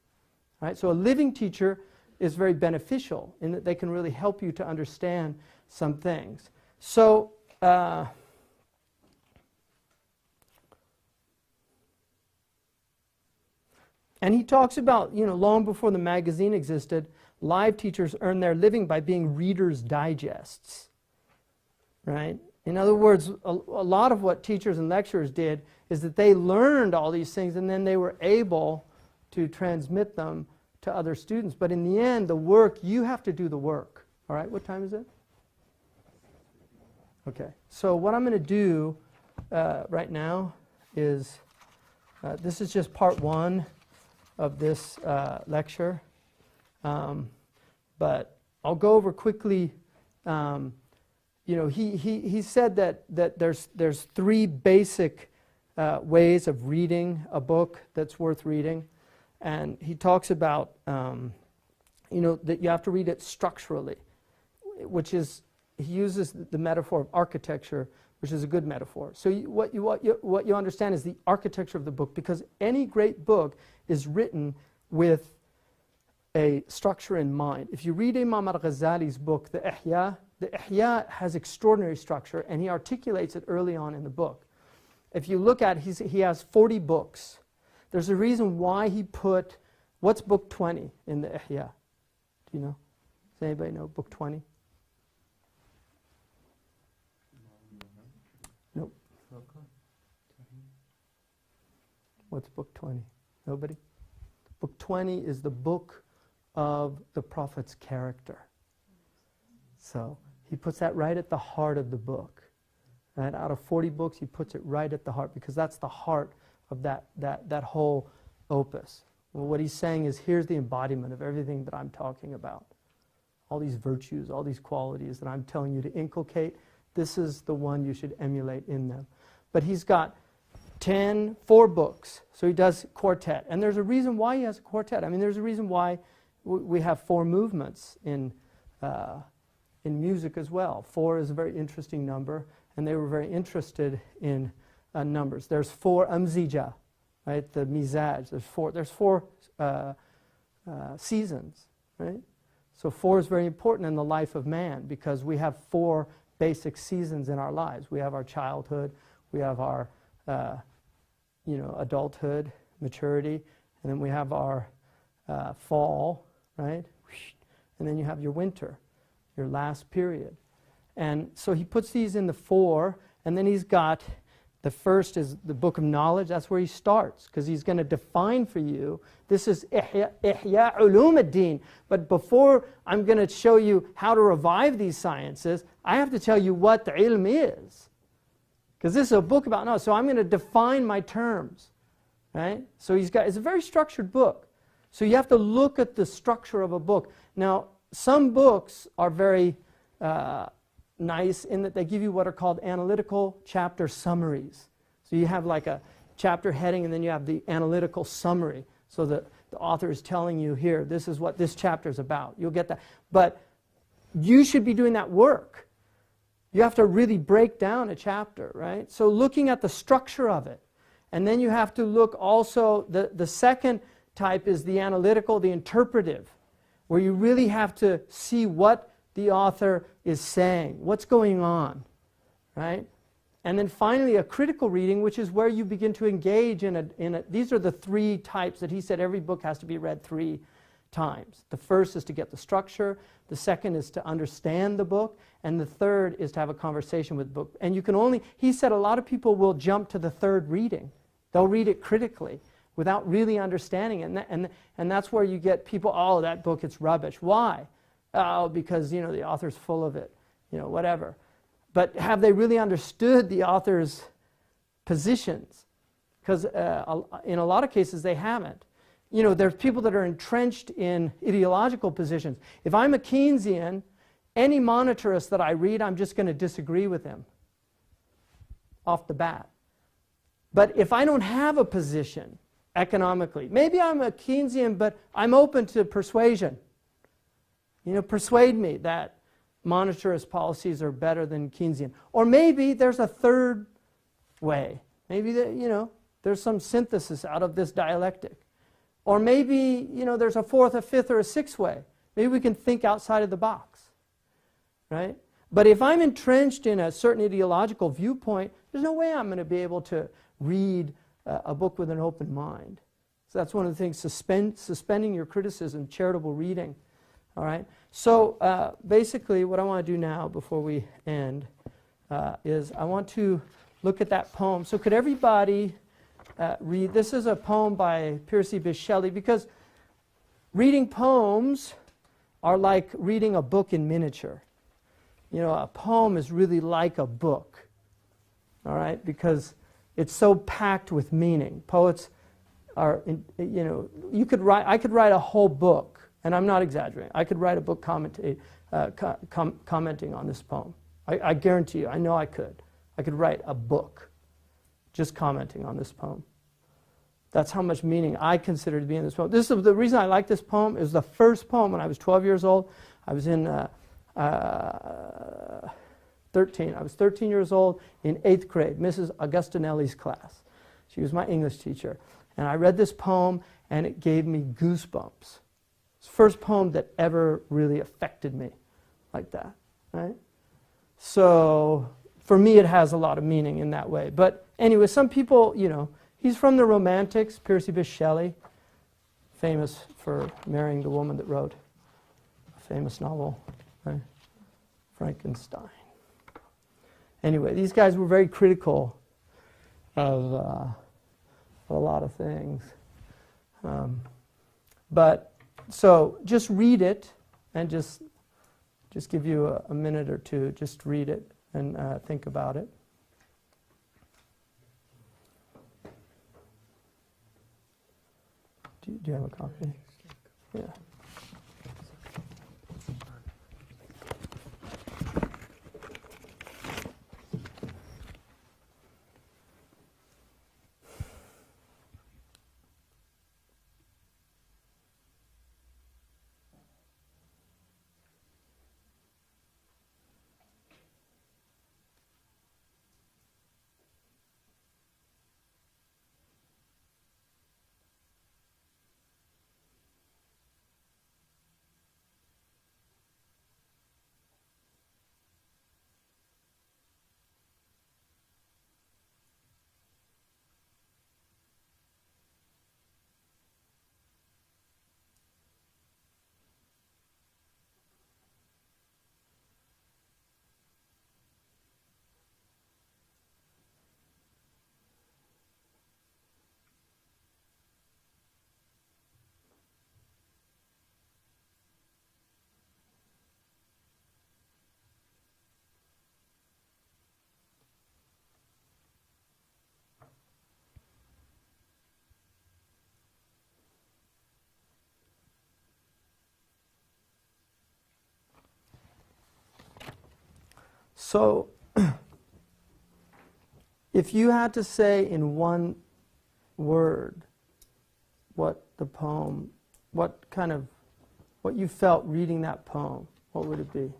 Right? So a living teacher is very beneficial in that they can really help you to understand some things. So, and he talks about, long before the magazine existed, live teachers earned their living by being readers' digests. Right? In other words, a lot of what teachers and lecturers did is that they learned all these things and then they were able to transmit them to other students. But in the end, the work, you have to do the work. All right, what time is it? Okay, so what I'm going to do right now is, this is just part one of this lecture. But I'll go over quickly. He said that there's three basic ways of reading a book that's worth reading. And he talks about, that you have to read it structurally, which is, he uses the metaphor of architecture, which is a good metaphor. So what you understand is the architecture of the book, because any great book is written with a structure in mind. If you read Imam al-Ghazali's book, the Ihya has extraordinary structure, and he articulates it early on in the book. If you look at it, he has 40 books. There's a reason why he put, what's book 20 in the Ihya? Do you know? Does anybody know book 20? Nope. What's book 20? Nobody? Book 20 is the book of the Prophet's character. So he puts that right at the heart of the book. And out of 40 books, he puts it right at the heart, because that's the heart of that whole opus. Well, what he's saying is, here's the embodiment of everything that I'm talking about. All these virtues, all these qualities that I'm telling you to inculcate, this is the one you should emulate in them. But he's got 4 books, so he does quartet. And there's a reason why he has a quartet. I mean, there's a reason why we have 4 movements in music as well. 4 is a very interesting number, and they were very interested in numbers. There's 4 amzija, right? The mizaj. There's 4 seasons, right? So 4 is very important in the life of man, because we have 4 basic seasons in our lives. We have our childhood, we have our adulthood, maturity, and then we have our fall, right? And then you have your winter, your last period. And so he puts these in the 4, and then he's got, the first is the book of knowledge. That's where he starts, because he's going to define for you, this is Ihya Ulum ad-Din. But before I'm going to show you how to revive these sciences, I have to tell you what the ilm is. Because this is a book about knowledge. So I'm going to define my terms, right? So it's a very structured book. So you have to look at the structure of a book. Now, some books are very nice in that they give you what are called analytical chapter summaries. So you have like a chapter heading, and then you have the analytical summary. So the author is telling you, here, this is what this chapter is about. You'll get that. But you should be doing that work. You have to really break down a chapter, right? So looking at the structure of it. And then you have to look also, the second type is the analytical, the interpretive, where you really have to see what the author is saying, what's going on, right? And then finally a critical reading, which is where you begin to engage in a these are the 3 types that he said every book has to be read 3 times. The first is to get the structure, the second is to understand the book, and the third is to have a conversation with the book. And you can only, he said a lot of people will jump to the 3rd reading. They'll read it critically without really understanding it. And that's where you get people, oh, that book, it's rubbish. Why? Oh, because, the author's full of it, whatever. But have they really understood the author's positions? Because in a lot of cases, they haven't. There's people that are entrenched in ideological positions. If I'm a Keynesian, any monetarist that I read, I'm just going to disagree with him off the bat. But if I don't have a position economically, maybe I'm a Keynesian, but I'm open to persuasion. persuade me that monetarist policies are better than Keynesian. Or maybe there's a third way. Maybe there's some synthesis out of this dialectic. Or maybe there's a fourth, a fifth, or a sixth way. Maybe we can think outside of the box, right? But if I'm entrenched in a certain ideological viewpoint, there's no way I'm going to be able to read a book with an open mind. So that's one of the things, suspending your criticism, charitable reading. All right? So basically what I want to do now before we end is I want to look at that poem. So could everybody read? This is a poem by Percy Bysshe Shelley, because reading poems are like reading a book in miniature. A poem is really like a book, all right, because it's so packed with meaning. Poets are, I could write a whole book, and I'm not exaggerating. I could write a book commenting on this poem. I guarantee you, I know I could. I could write a book just commenting on this poem. That's how much meaning I consider to be in this poem. This is the reason I like this poem. It was the first poem when I was 12 years old. I was in 13. I was 13 years old in 8th grade, Mrs. Augustinelli's class. She was my English teacher. And I read this poem, and it gave me goosebumps. It's the first poem that ever really affected me like that, right? So for me, it has a lot of meaning in that way. But anyway, some people, he's from the Romantics, Percy Bysshe Shelley, famous for marrying the woman that wrote a famous novel, right? Frankenstein. Anyway, these guys were very critical of a lot of things. But so just read it, and just give you a minute or two. Just read it and think about it. Do you have a copy? Yeah. So, if you had to say in one word what you felt reading that poem, what would it be?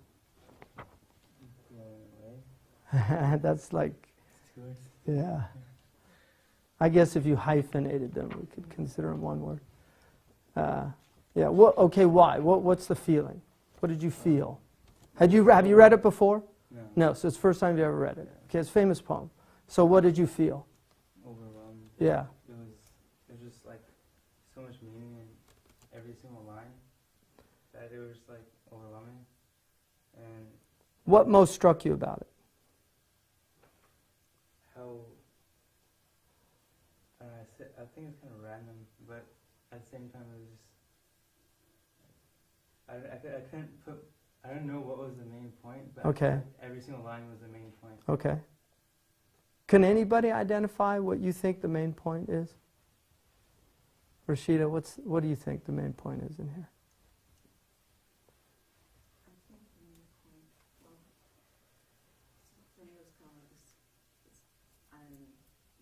That's like, yeah. I guess if you hyphenated them, we could consider them one word. Yeah. Okay. Why? What's the feeling? What did you feel? Have you read it before? No. So it's the first time you ever read it. Okay. It's a famous poem. So what did you feel? Overwhelmed. Yeah. It was just like so much meaning in every single line that it was like overwhelming. And what most struck you about it? How I think it's kind of random, but at the same time it was just I couldn't put. I don't know what was the main point, but okay. Every single line was the main point. Okay. Can anybody identify what you think the main point is? Rashida, what do you think the main point is in here? I think the main point, well, for me it was kind of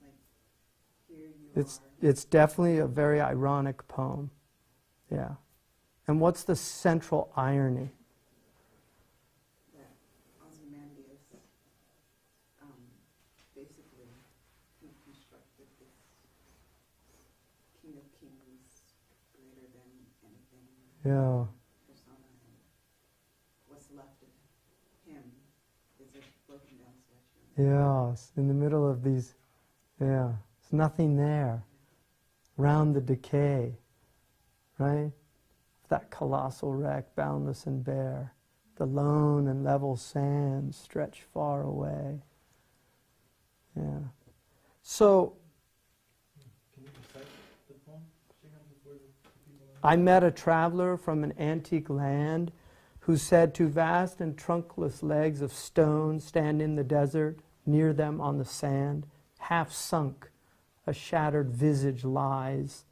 like, here you are. It's definitely a very ironic poem. Yeah. And what's the central irony? That Ozymandias basically constructed this King of Kings, greater than anything Yeah. persona, and what's left of him is a broken down statue. Yes, in the middle of these, yeah, there's nothing there. Round the decay, right? That colossal wreck, boundless and bare. The lone and level sands stretch far away. Yeah. So, Can you recite the poem? Before the people know? I met a traveler from an antique land who said, "To vast and trunkless legs of stone stand in the desert, near them on the sand, half sunk, a shattered visage lies,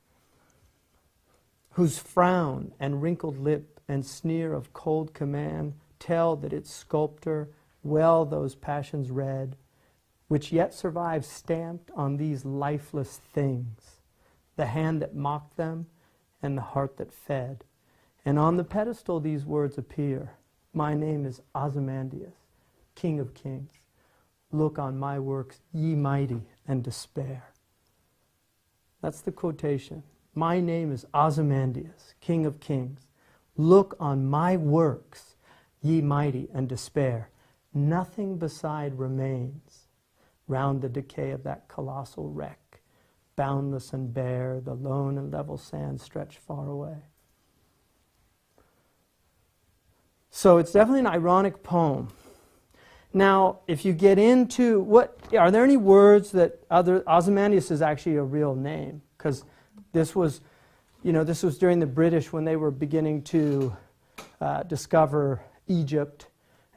whose frown and wrinkled lip and sneer of cold command tell that its sculptor well those passions read, which yet survive stamped on these lifeless things, the hand that mocked them and the heart that fed. And on the pedestal these words appear, my name is Ozymandias, King of Kings. Look on my works, ye mighty, and despair." That's the quotation. My name is Ozymandias, King of Kings. Look on my works, ye mighty, and despair. Nothing beside remains round the decay of that colossal wreck. Boundless and bare, the lone and level sands stretch far away. So it's definitely an ironic poem. Now, if you get into are there any words that Ozymandias is actually a real name? Because this was during the British when they were beginning to discover Egypt,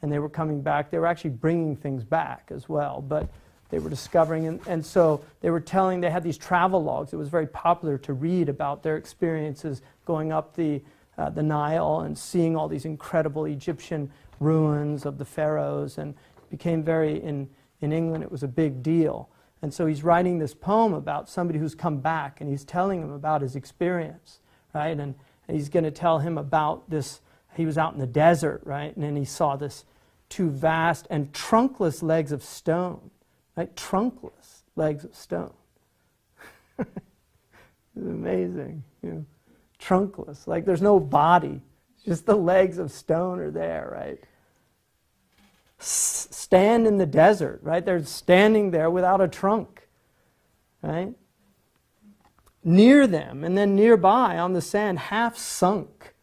and they were coming back. They were actually bringing things back as well, but they were discovering, and so they had these travel logs. It was very popular to read about their experiences going up the Nile and seeing all these incredible Egyptian ruins of the pharaohs, and became in England it was a big deal. And so he's writing this poem about somebody who's come back, and he's telling him about his experience, right? And he's going to tell him about this. He was out in the desert, right? And then he saw this two vast and trunkless legs of stone, right? Trunkless legs of stone. It's amazing, trunkless, like there's no body, just the legs of stone are there, right? Stand in the desert, right? They're standing there without a trunk, right? Near them, and then nearby on the sand, half sunk.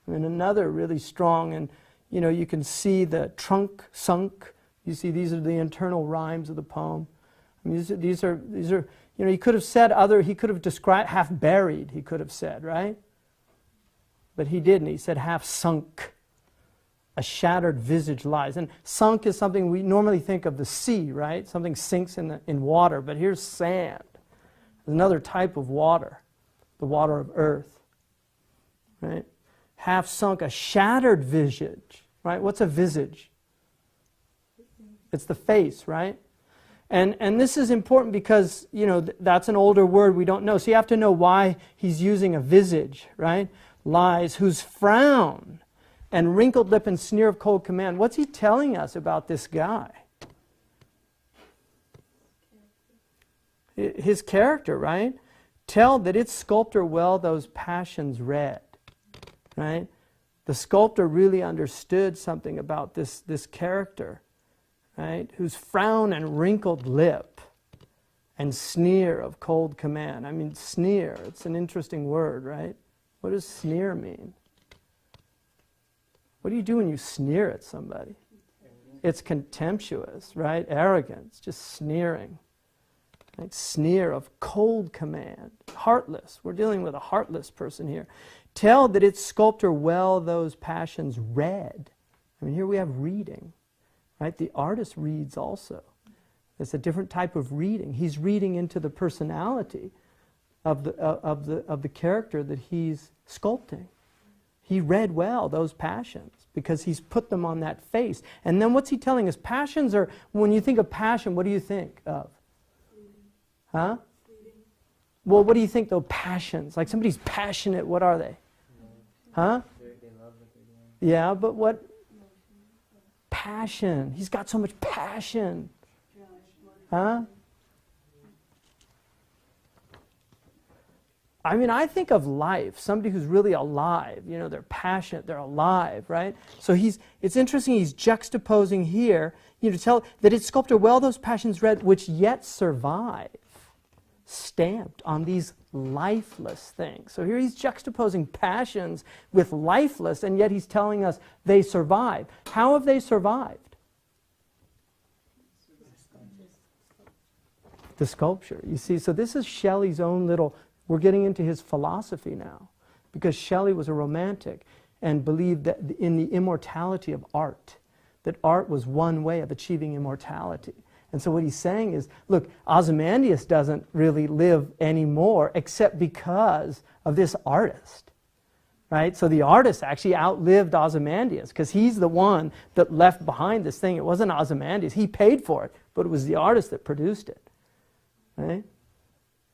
And another really strong, and you can see the trunk sunk. You see, these are the internal rhymes of the poem. I mean, these are. He could have said he could have described half buried. He could have said, right? But he didn't. He said half sunk. A shattered visage lies. And sunk is something we normally think of the sea, right? Something sinks in water. But here's sand. There's another type of water, the water of earth, right? Half sunk, a shattered visage, right? What's a visage? It's the face, right? And this is important because, that's an older word we don't know. So you have to know why he's using a visage, right? Lies, whose frown and wrinkled lip and sneer of cold command. What's he telling us about this guy? His character, right? Tell that its sculptor well those passions read, right? The sculptor really understood something about this character, right? Whose frown and wrinkled lip and sneer of cold command. I mean, sneer, it's an interesting word, right? What does sneer mean? What do you do when you sneer at somebody? It's contemptuous, right? Arrogance, just sneering. Right? Sneer of cold command. Heartless. We're dealing with a heartless person here. Tell that its sculptor well those passions read. I mean, here we have reading, right? The artist reads also. It's a different type of reading. He's reading into the personality of the character that he's sculpting. He read well those passions because he's put them on that face. And then what's he telling us? Passions are, when you think of passion, what do you think of? Huh? Well, what do you think though, passions? Like somebody's passionate, what are they? Huh? They love what they're doing. Yeah, but what? Passion. He's got so much passion. Huh? I mean, I think of life, somebody who's really alive. You know, they're passionate, they're alive, right? So it's interesting, he's juxtaposing here, you know, to tell that its sculptor, well, those passions read, which yet survive, stamped on these lifeless things. So here he's juxtaposing passions with lifeless, and yet he's telling us they survive. How have they survived? The sculpture. You see, so this is Shelley's own little, we're getting into his philosophy now, because Shelley was a romantic and believed that in the immortality of art, that art was one way of achieving immortality. And so what he's saying is, look, Ozymandias doesn't really live anymore except because of this artist, right? So the artist actually outlived Ozymandias because he's the one that left behind this thing. It wasn't Ozymandias. He paid for it, but it was the artist that produced it, right?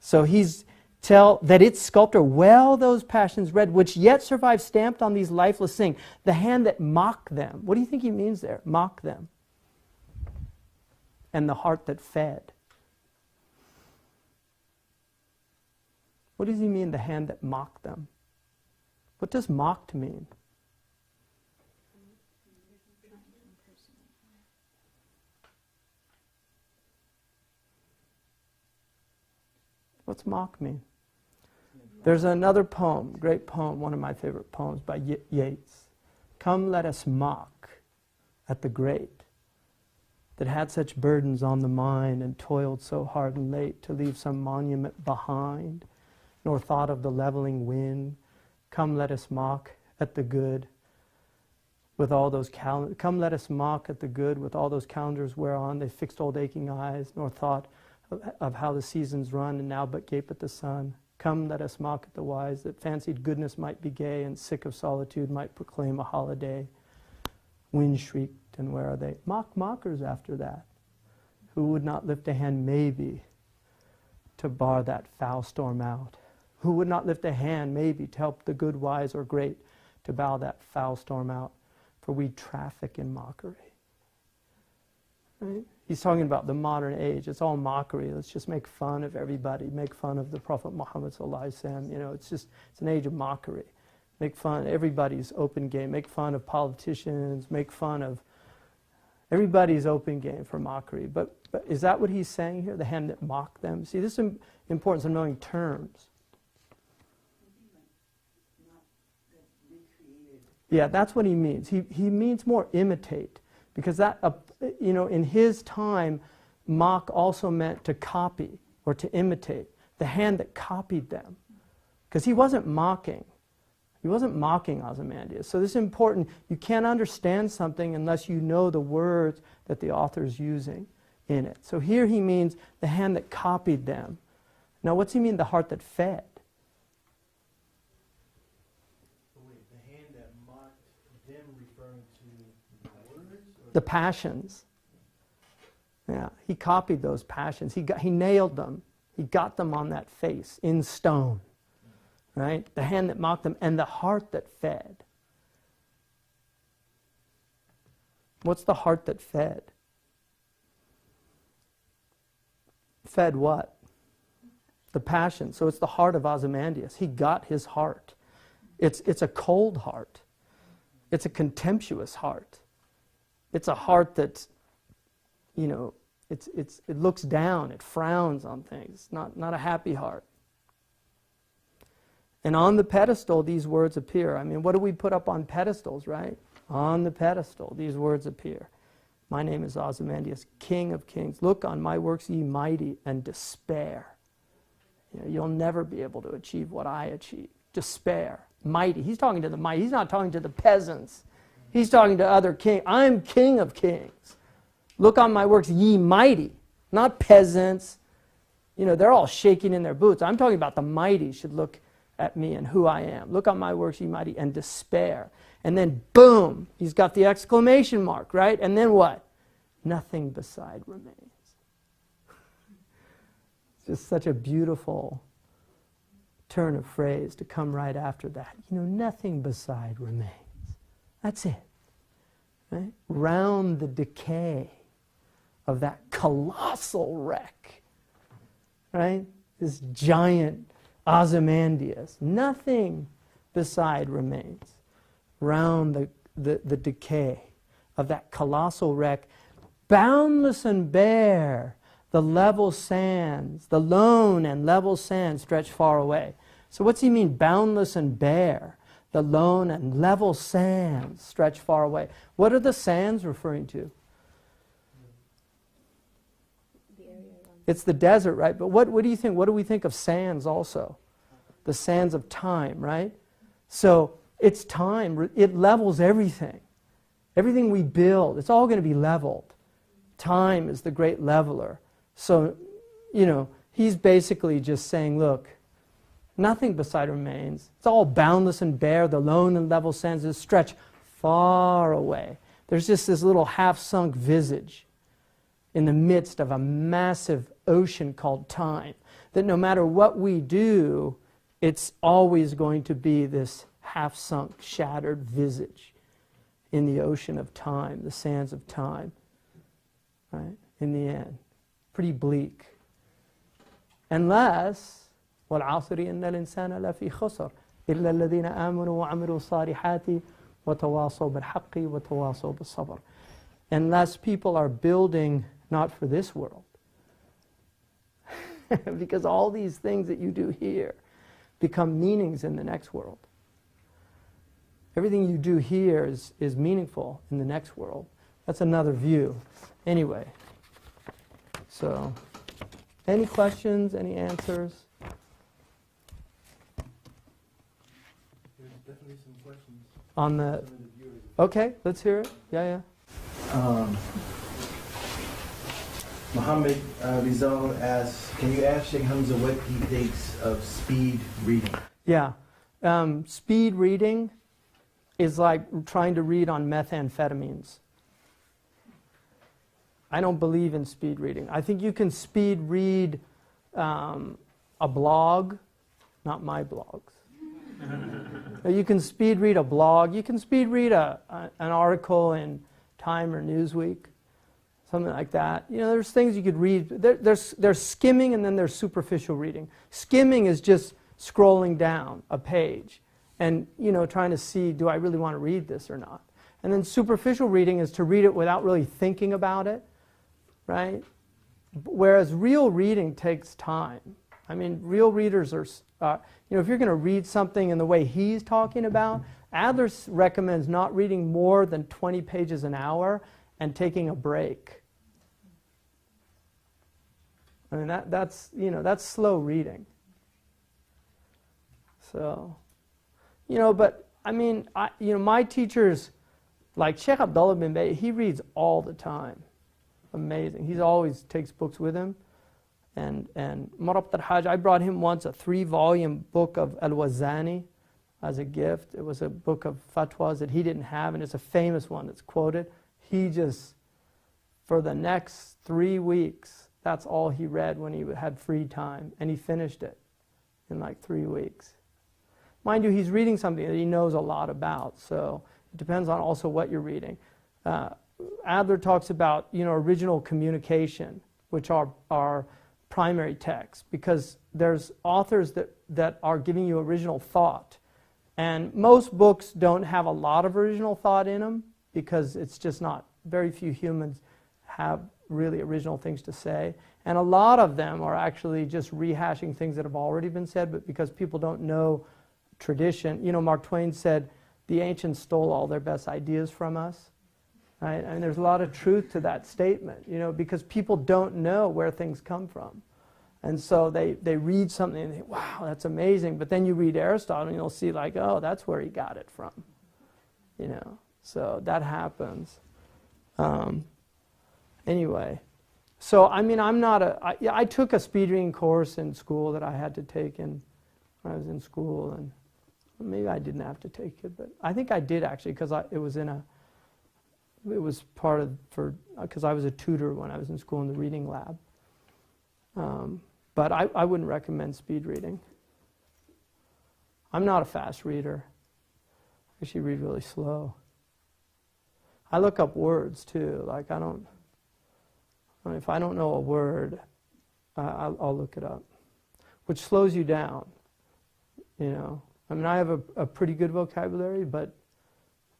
So he's that its sculptor, well, those passions read, which yet survive stamped on these lifeless things, the hand that mocked them. What do you think he means there? Mock them. And the heart that fed. What does he mean, the hand that mocked them? What does mocked mean? What's mock mean? There's another poem, great poem, one of my favorite poems by Yeats. Come, let us mock at the great that had such burdens on the mind and toiled so hard and late to leave some monument behind, nor thought of the leveling wind. Come, let us mock at the good with all those calendars. Come, let us mock at the good with all those calendars whereon they fixed old aching eyes, nor thought of how the seasons run and now but gape at the sun. Come, let us mock at the wise that fancied goodness might be gay and sick of solitude might proclaim a holiday. Wind shrieked, and where are they? Mock mockers after that, who would not lift a hand maybe to bar that foul storm out, who would not lift a hand maybe to help the good, wise, or great to bow that foul storm out, for we traffic in mockery. Right? He's talking about the modern age. It's all mockery. Let's just make fun of everybody. Make fun of the Prophet Muhammad sallallahu alaihi wasallam. You know, it's an age of mockery. Make fun. Everybody's open game. Make fun of politicians. Make fun of everybody's open game for mockery. But is that what he's saying here? The hand that mocked them. See, this is importance of knowing terms. Yeah, that's what he means. He means more imitate, because that in his time, mock also meant to copy or to imitate. The hand that copied them, because he wasn't mocking. He wasn't mocking Ozymandias. So this is important. You can't understand something unless you know the words that the author is using in it. So here he means the hand that copied them. Now what's he mean, the heart that fed? Wait, the hand that mocked them referring to the words? Or the passions. Yeah, he copied those passions. He nailed them. He got them on that face in stone. Right? The hand that mocked them and the heart that fed. What's the heart that fed? Fed what? The passion. So it's the heart of Ozymandias. He got his heart. It's a cold heart. It's a contemptuous heart. It's a heart that, it looks down, it frowns on things. Not a happy heart. And on the pedestal, these words appear. I mean, what do we put up on pedestals, right? On the pedestal, these words appear. My name is Ozymandias, King of Kings. Look on my works, ye mighty, and despair. You'll never be able to achieve what I achieve. Despair. Mighty. He's talking to the mighty. He's not talking to the peasants. He's talking to other kings. I'm King of Kings. Look on my works, ye mighty. Not peasants. They're all shaking in their boots. I'm talking about the mighty should look at me and who I am. Look on my works, ye mighty, and despair. And then, boom, he's got the exclamation mark, right? And then what? Nothing beside remains. It's just such a beautiful turn of phrase to come right after that. Nothing beside remains. That's it. Right? Round the decay of that colossal wreck, right? This giant Ozymandias. Nothing beside remains. Round the decay of that colossal wreck, boundless and bare, the level sands, the lone and level sands stretch far away. So what's he mean, boundless and bare? The lone and level sands stretch far away. What are the sands referring to? The area around. It's the desert, right? But what do you think? What do we think of sands also? The sands of time, right? So it's time. It levels everything. Everything we build, it's all going to be leveled. Time is the great leveler. So, he's basically just saying, look, nothing beside remains. It's all boundless and bare. The lone and level sands that stretch far away. There's just this little half-sunk visage in the midst of a massive ocean called time, that no matter what we do, it's always going to be this half-sunk, shattered visage in the ocean of time, the sands of time, right? In the end. Pretty bleak. Unless, وَالْعَصْرِ إِنَّ الْإِنسَانَ لَفِي خُسْرٍ إِلَّا الَّذِينَ آمَنُوا وَعَمِلُوا الصَّالِحَاتِ وَتَوَاصَوْا بِالْحَقِّ وَتَوَاصَوْا بِالصَّبْرِ. Unless people are building not for this world. Because all these things that you do here become meanings in the next world. Everything you do here is meaningful in the next world. That's another view. Anyway, so any questions, any answers? There's definitely some questions On the, from the viewers. okay, let's hear it. Yeah. Muhammad Rizal asks, can you ask Sheikh Hamza what he thinks of speed reading? Yeah. Speed reading is like trying to read on methamphetamines. I don't believe in speed reading. I think you can speed read a blog, not my blogs. You can speed read a blog. You can speed read an article in Time or Newsweek, something like that. There's things you could read. There's skimming and then there's superficial reading. Skimming is just scrolling down a page and trying to see, do I really want to read this or not? And then superficial reading is to read it without really thinking about it, right? Whereas real reading takes time. I mean, real readers are, if you're going to read something in the way he's talking about, Adler recommends not reading more than 20 pages an hour and taking a break. I mean, that's slow reading. So, but I mean, my teachers, like Sheikh Abdullah bin Bay, he reads all the time. Amazing. He always takes books with him. And Murabt al-Hajj, I brought him once a 3-volume book of Al-Wazani as a gift. It was a book of fatwas that he didn't have, and it's a famous one that's quoted. He just, for the next 3 weeks, that's all he read when he had free time, and he finished it in like 3 weeks. Mind you, he's reading something that he knows a lot about, so it depends on also what you're reading. Adler talks about, original communication, which are primary texts, because there's authors that are giving you original thought. And most books don't have a lot of original thought in them, because it's just not, very few humans have really original things to say. And a lot of them are actually just rehashing things that have already been said, but because people don't know tradition. Mark Twain said, the ancients stole all their best ideas from us. Right? I mean, there's a lot of truth to that statement, because people don't know where things come from. And so they read something and they think, wow, that's amazing. But then you read Aristotle and you'll see like, oh, that's where he got it from. So that happens. Anyway, so I mean, I took a speed reading course in school that I had to take when I was in school, and maybe I didn't have to take it, but I think I did actually, because it was part of, because I was a tutor when I was in school in the reading lab. But I wouldn't recommend speed reading. I'm not a fast reader. I actually read really slow. I look up words too. Like if I don't know a word, I'll look it up, which slows you down. You know, I mean, I have a pretty good vocabulary, but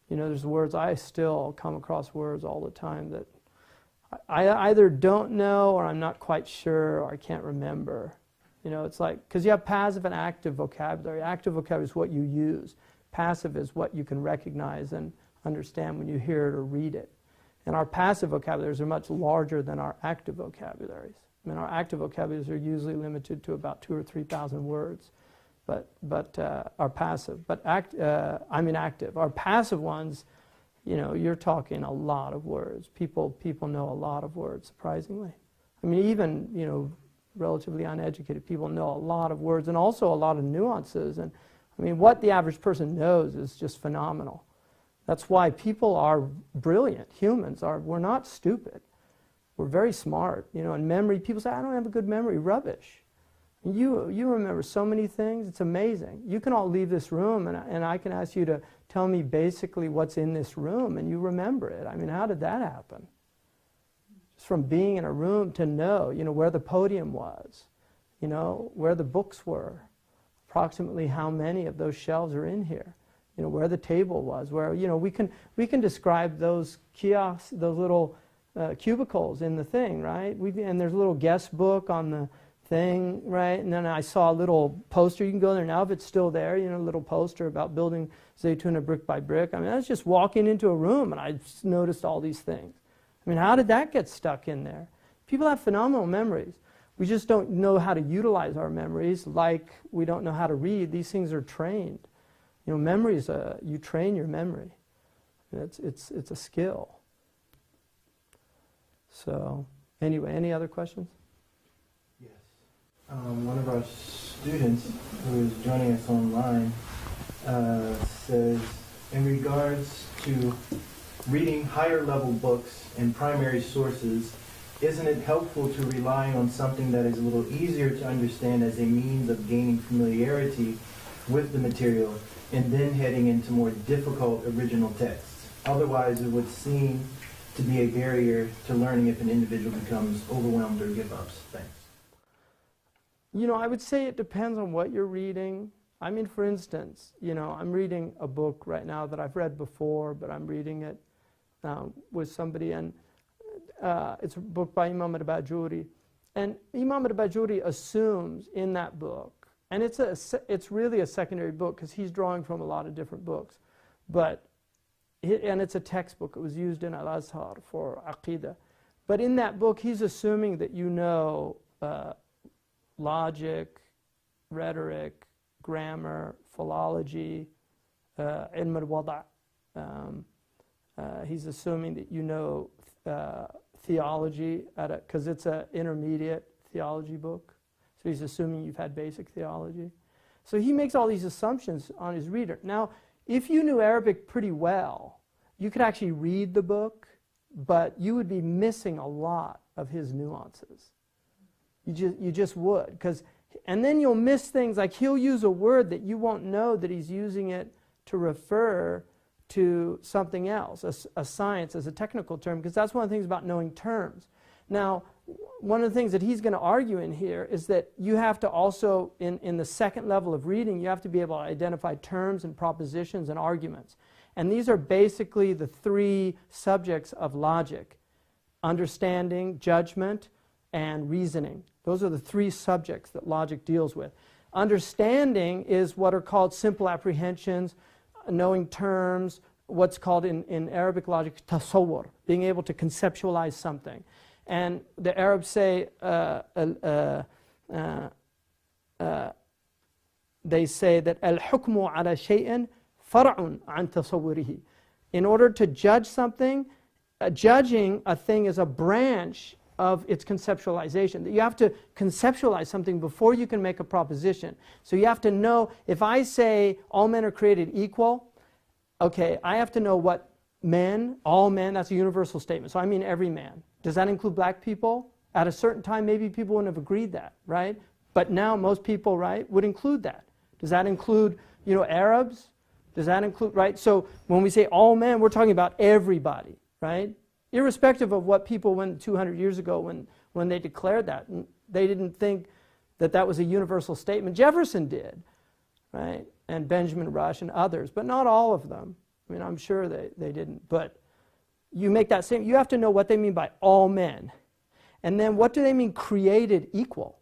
you know, there's words, I still come across words all the time that I either don't know or I'm not quite sure or I can't remember. You know, it's like, because you have passive and active vocabulary. Active vocabulary is what you use. Passive is what you can recognize and understand when you hear it or read it. And our passive vocabularies are much larger than our active vocabularies. I mean, our active vocabularies are usually limited to about 2,000 or 3,000 words. But our passive, active. Our passive ones, you know, you're talking a lot of words. People know a lot of words, surprisingly. I mean, even, you know, relatively uneducated people know a lot of words and also a lot of nuances. And I mean, what the average person knows is just phenomenal. That's why people are brilliant. Humans are. We're not stupid. We're very smart. You know, and memory, people say, I don't have a good memory. Rubbish. You remember so many things. It's amazing. You can all leave this room and I can ask you to tell me basically what's in this room and you remember it. I mean, how did that happen? Just from being in a room to know, you know, where the podium was, you know, where the books were, approximately how many of those shelves are in here, you know, where the table was, where, you know, we can describe those kiosks, those little cubicles in the thing, right? And there's a little guest book on the thing, right? And then I saw a little poster. You can go there now if it's still there, you know, a little poster about building Zaytuna brick by brick. I mean, I was just walking into a room and I noticed all these things. I mean, how did that get stuck in there? People have phenomenal memories. We just don't know how to utilize our memories like we don't know how to read. These things are trained. You know, memories, you train your memory. It's a skill. So, anyway, any other questions? One of our students who is joining us online says, in regards to reading higher level books and primary sources, isn't it helpful to rely on something that is a little easier to understand as a means of gaining familiarity with the material and then heading into more difficult original texts? Otherwise, it would seem to be a barrier to learning if an individual becomes overwhelmed or gives up. Thanks. You know, I would say it depends on what you're reading. I mean, for instance, you know, I'm reading a book right now that I've read before, but I'm reading it with somebody, and it's a book by Imam al-Bajuri. And Imam al-Bajuri assumes in that book, and it's really a secondary book because he's drawing from a lot of different books, and it's a textbook. It was used in Al-Azhar for Aqidah. But in that book, he's assuming that you know logic, rhetoric, grammar, philology, ilm al-wada'. He's assuming that you know theology, because it's an intermediate theology book. So he's assuming you've had basic theology. So he makes all these assumptions on his reader. Now, if you knew Arabic pretty well, you could actually read the book, but you would be missing a lot of his nuances. You just would, and then you'll miss things like he'll use a word that you won't know that he's using it to refer to something else, a science as a technical term, because that's one of the things about knowing terms. Now, one of the things that he's going to argue in here is that you have to also, in the second level of reading, you have to be able to identify terms and propositions and arguments. And these are basically the three subjects of logic: understanding, judgment, and reasoning. Those are the three subjects that logic deals with. Understanding is what are called simple apprehensions, knowing terms, what's called in Arabic logic tasawwur, being able to conceptualize something. And the Arabs say, they say that al-hukmu ala shay'in far'un an tasawwurihi. In order to judge something, judging a thing is a branch of its conceptualization. You have to conceptualize something before you can make a proposition. So you have to know, if I say all men are created equal, okay, I have to know what men, all men, that's a universal statement. So I mean every man. Does that include black people? At a certain time, maybe people wouldn't have agreed that, right? But now most people, right, would include that. Does that include You know, Arabs, does that include, right? So when we say all men, we're talking about everybody, right? Irrespective of what people went 200 years ago when they declared that. They didn't think that that was a universal statement. Jefferson did, right? And Benjamin Rush and others, but not all of them. I mean, I'm sure they didn't. But you make that same, you have to know what they mean by all men. And then what do they mean created equal?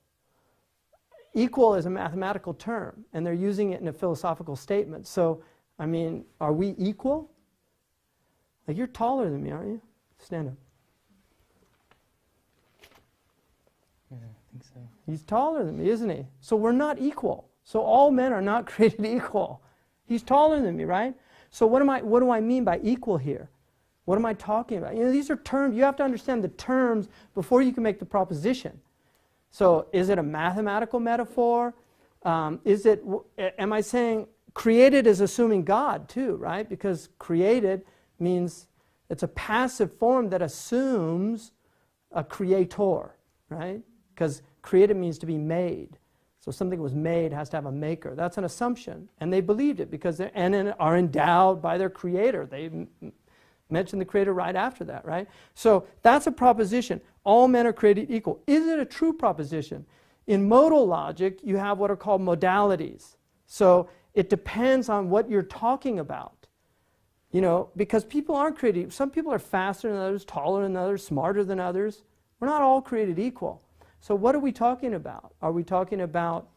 Equal is a mathematical term, and they're using it in a philosophical statement. So, I mean, are we equal? Like, you're taller than me, aren't you? Stand up. Yeah, I think so. He's taller than me, isn't he? So we're not equal. So all men are not created equal. He's taller than me, right? So what do I mean by equal here? What am I talking about? You know, these are terms. You have to understand the terms before you can make the proposition. So is it a mathematical metaphor? Am I saying created is assuming God too, right? Because created means it's a passive form that assumes a creator, right? Because created means to be made. So something was made has to have a maker. That's an assumption. And they believed it because they are endowed by their creator. They mentioned the creator right after that, right? So that's a proposition. All men are created equal. Is it a true proposition? In modal logic, you have what are called modalities. So it depends on what you're talking about. You know, because people aren't created. Some people are faster than others, taller than others, smarter than others. We're not all created equal. So what are we talking about? Are we talking about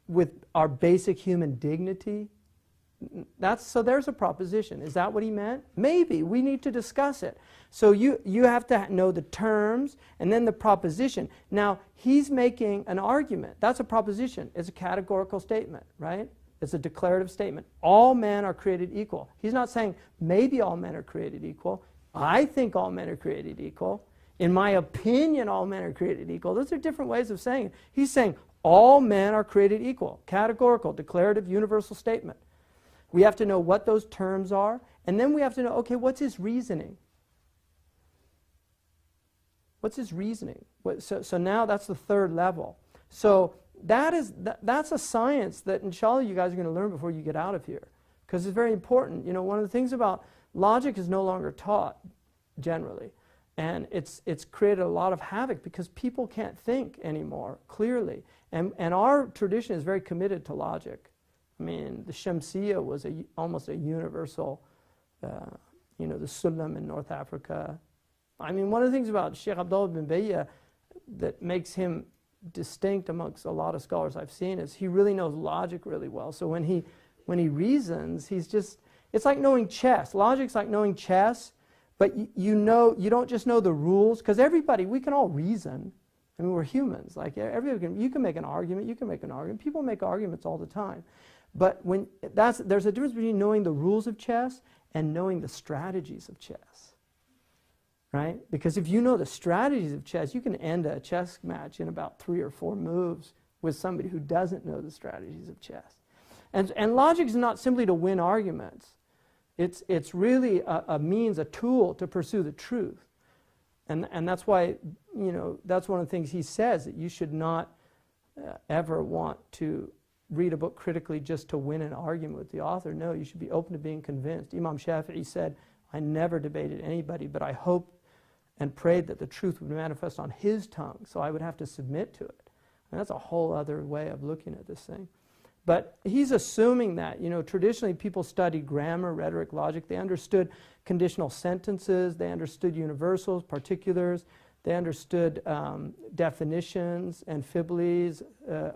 with our basic human dignity? So there's a proposition. Is that what he meant? Maybe. We need to discuss it. So you have to know the terms and then the proposition. Now, he's making an argument. That's a proposition. It's a categorical statement, right? It's a declarative statement. All men are created equal. He's not saying maybe all men are created equal. I think all men are created equal. In my opinion, all men are created equal. Those are different ways of saying it. He's saying all men are created equal. Categorical, declarative, universal statement. We have to know what those terms are, and then we have to know, okay, what's his reasoning? What's his reasoning? So now that's the third level. So that's a science that, inshallah, you guys are going to learn before you get out of here, because it's very important. You know, one of the things about logic is no longer taught generally. And it's created a lot of havoc because people can't think anymore clearly. And our tradition is very committed to logic. I mean, the Shamsiyya was almost a universal, you know, the Sulam in North Africa. I mean, one of the things about Sheikh Abdullah bin Bayya that makes him distinct amongst a lot of scholars I've seen is he really knows logic really well. So when he reasons, it's like knowing chess. Logic's like knowing chess. But you don't just know the rules, because we can all reason. I mean, we're humans. Like you can make an argument, People make arguments all the time. But there's a difference between knowing the rules of chess and knowing the strategies of chess. Right? Because if you know the strategies of chess, you can end a chess match in about 3 or 4 moves with somebody who doesn't know the strategies of chess. And logic is not simply to win arguments. It's really a means, a tool to pursue the truth. And that's why, you know, that's one of the things he says, that you should not ever want to read a book critically just to win an argument with the author. No, you should be open to being convinced. Imam Shafi'i said, I never debated anybody, but I hoped and prayed that the truth would manifest on his tongue, so I would have to submit to it. And that's a whole other way of looking at this thing. But he's assuming that, you know, traditionally people studied grammar, rhetoric, logic. They understood conditional sentences. They understood universals, particulars. They understood definitions, amphiboles,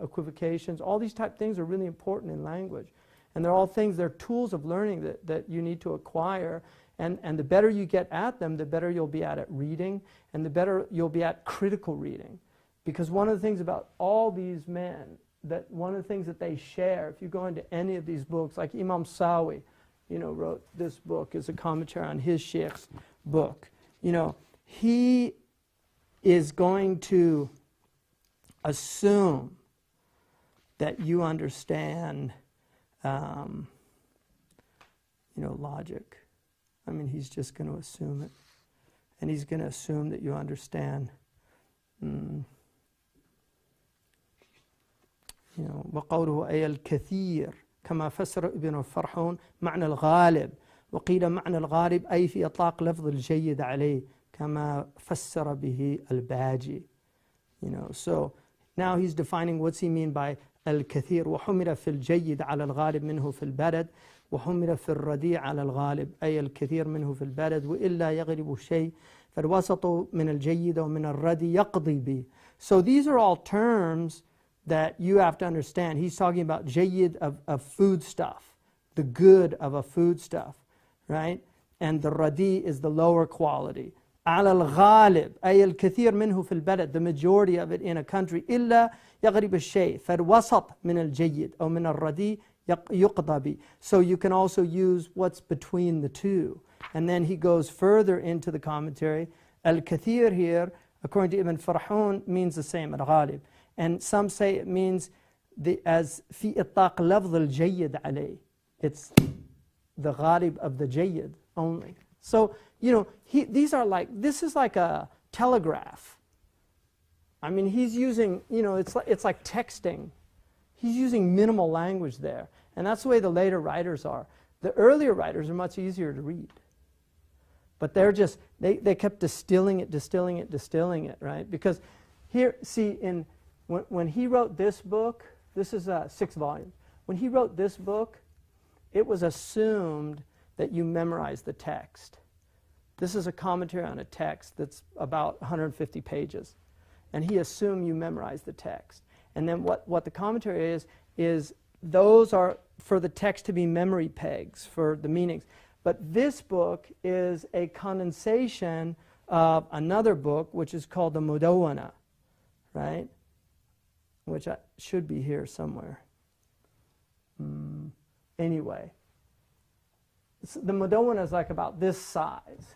equivocations. All these type of things are really important in language. And they're all things, they're tools of learning that you need to acquire. And the better you get at them, the better you'll be at reading, and the better you'll be at critical reading. Because one of the things about all these men, that one of the things that they share, if you go into any of these books, like Imam Sawi, you know, wrote this book as a commentary on his sheikh's book. You know, he is going to assume that you understand, you know, logic. I mean, he's just going to assume it. And he's going to assume that you understand, you know, وَقَوْلُهُ أَيَ الْكَثِيرُ كما فسر ابن فرحون معنى الغالب وقيل معنى الغالب أي في إطلاق لفظ الجيد عليه كما فسر به الباجي. So now he's defining what's he mean by الكثير. وحمل في الجيد على الغالب منه في البلد وحمل في الرديء على الغالب أي الكثير منه في البلد وإلا يغلب شيء فالوسط من الجيد ومن الرديء يقضي به. So these are all terms that you have to understand. He's talking about jayyid of food stuff, the good of a food stuff, right? And the radi is the lower quality. على الغالب أي الكثير منه في البلد, the majority of it in a country. إلا يغلب الشيء فالوسط من الجيد أو من الردي يقضى به. So you can also use what's between the two. And then he goes further into the commentary. Al-Kathir here, according to Ibn Farhun, means the same, al-Ghalib. And some say it means as في إطلاق لفظ الجيد عليه. It's the Ghalib of the Jayyid only. So, these are this is like a telegraph. I mean, he's using, it's like texting. He's using minimal language there. And that's the way the later writers are. The earlier writers are much easier to read. But they're just, they kept distilling it, right? Because here, see, when he wrote this book, this is 6 volumes. When he wrote this book, it was assumed that you memorize the text. This is a commentary on a text that's about 150 pages. And he assumed you memorize the text. And then what the commentary is those are for the text to be memory pegs for the meanings. But this book is a condensation of another book, which is called the Mudawwana, right? Which should be here somewhere. Anyway. The Mudawwana is like about this size.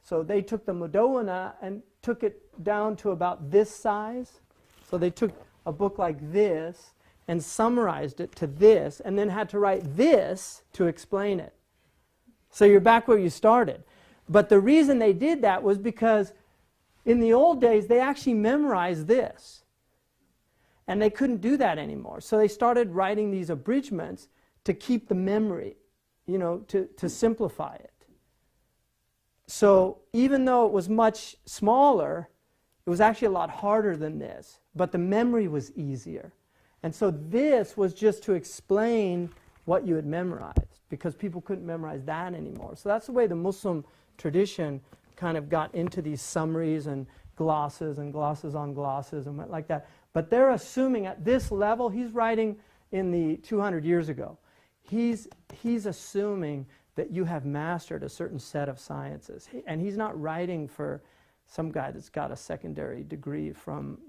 So they took the Mudawwana and took it down to about this size. So they took a book like this and summarized it to this and then had to write this to explain it. So you're back where you started. But the reason they did that was because in the old days they actually memorized this. And they couldn't do that anymore. So they started writing these abridgments to keep the memory, to simplify it. So even though it was much smaller, it was actually a lot harder than this. But the memory was easier. And so this was just to explain what you had memorized, because people couldn't memorize that anymore. So that's the way the Muslim tradition kind of got into these summaries and glosses on glosses and went like that. But they're assuming at this level, he's writing in the 200 years ago, he's assuming that you have mastered a certain set of sciences. And he's not writing for some guy that's got a secondary degree from,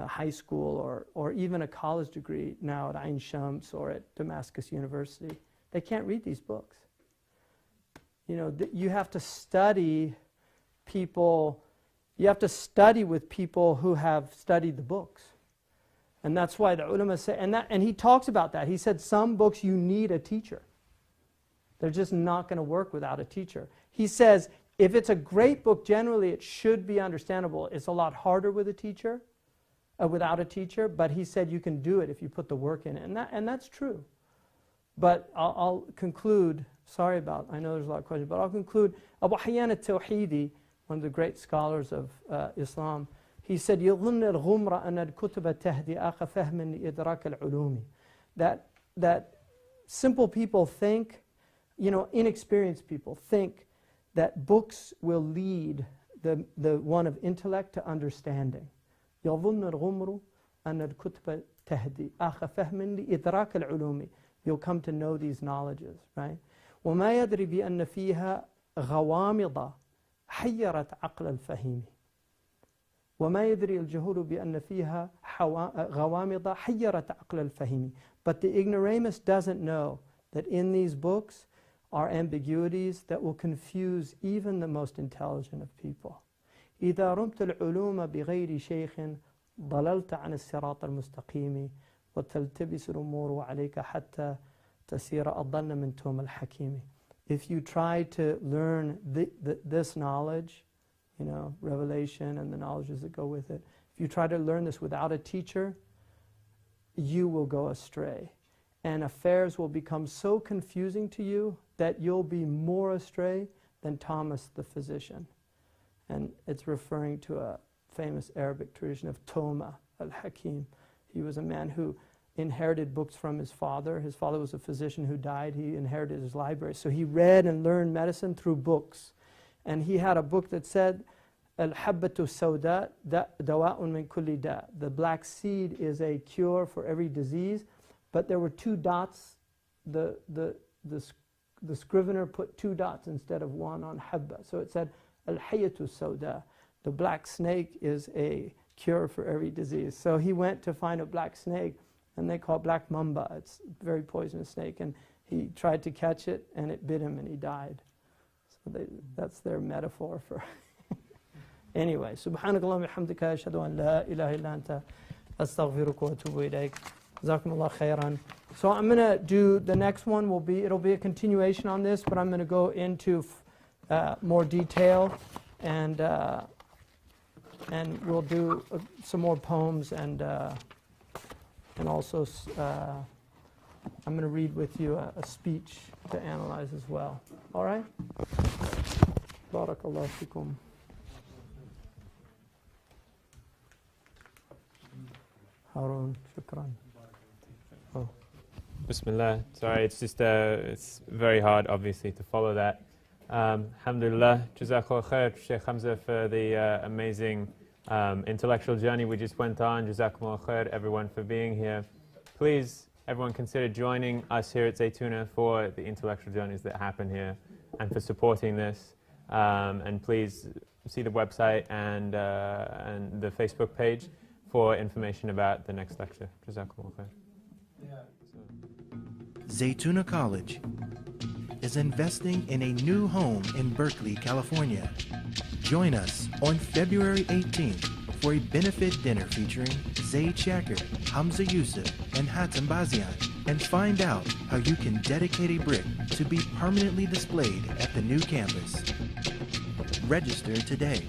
high school or even a college degree now at Ain Shams or at Damascus University. They can't read these books. You have to study people, you have to study with people who have studied the books. And that's why the ulama say, and he talks about that. He said some books you need a teacher. They're just not going to work without a teacher. He says if it's a great book, generally it should be understandable. It's a lot harder with a teacher, without a teacher, but he said you can do it if you put the work in it. And that's true. But I'll conclude, I know there's a lot of questions, but I'll conclude. Abu Hayyan al-Tawhidi, one of the great scholars of Islam, he said, يظن الغمر أن الكتب تهدي أخ فهم لإدراك العلوم. That simple people think, inexperienced people think that books will lead the one of intellect to understanding. يظن الغمر أن الكتب تهدي أخ فهم لإدراك العلوم. You'll come to know these knowledges, right? وما يدري بأن فيها غوامض حيرت عقل الفهيم. وما يدري الجهول بأن فيها غوامض حيرت عقل الفهيم. But the ignoramus doesn't know that in these books are ambiguities that will confuse even the most intelligent of people. إذا رمت العلوم بغير شيخ ضللت عن الصراط المستقيم وتلتبس الأمور عليك حتى تسير أضل من توم الحكيم. If you try to learn this knowledge, revelation and the knowledges that go with it, if you try to learn this without a teacher, you will go astray. and affairs will become so confusing to you that you'll be more astray than Thomas the physician. And it's referring to a famous Arabic tradition of Toma al-Hakim. He was a man who inherited books from his father. His father was a physician who died. He inherited his library. So he read and learned medicine through books. And he had a book that said, Al-Habbatu Sawda dawa'un min kulli da. The black seed is a cure for every disease. But there were two dots. The scrivener put two dots instead of one on Habba. So it said, Al-Hayatu Sawda. The black snake is a cure for every disease. So he went to find a black snake, and they call it black mamba. It's a very poisonous snake. And he tried to catch it, and it bit him, and he died. So that's their metaphor for... Anyway, subhanakallahumma bihamdika ashhadu an la ilaha illa anta astaghfiruka wa atubu ilayk. Jazakumullah khairan. So I'm going to do, the next one it'll be a continuation on this, but I'm going to go into more detail, and we'll do some more poems, and also I'm going to read with you a speech to analyze as well. All right? Barakallahu fikum. Harun, shukran. Oh. Bismillah. Sorry, it's just it's very hard, obviously, to follow that. Alhamdulillah, Jazakallah khair, Sheikh Hamza, for the amazing intellectual journey we just went on. Jazakumullah khair, everyone, for being here. Please, everyone, consider joining us here at Zaytuna for the intellectual journeys that happen here, and for supporting this. And please see the website and the Facebook page for information about the next lecture. Jazakumullah khair. Zaytuna College is investing in a new home in Berkeley, California. Join us on February 18th for a benefit dinner featuring Zayd Shaker, Hamza Yusuf, and Hatem Bazian, and find out how you can dedicate a brick to be permanently displayed at the new campus. Register today.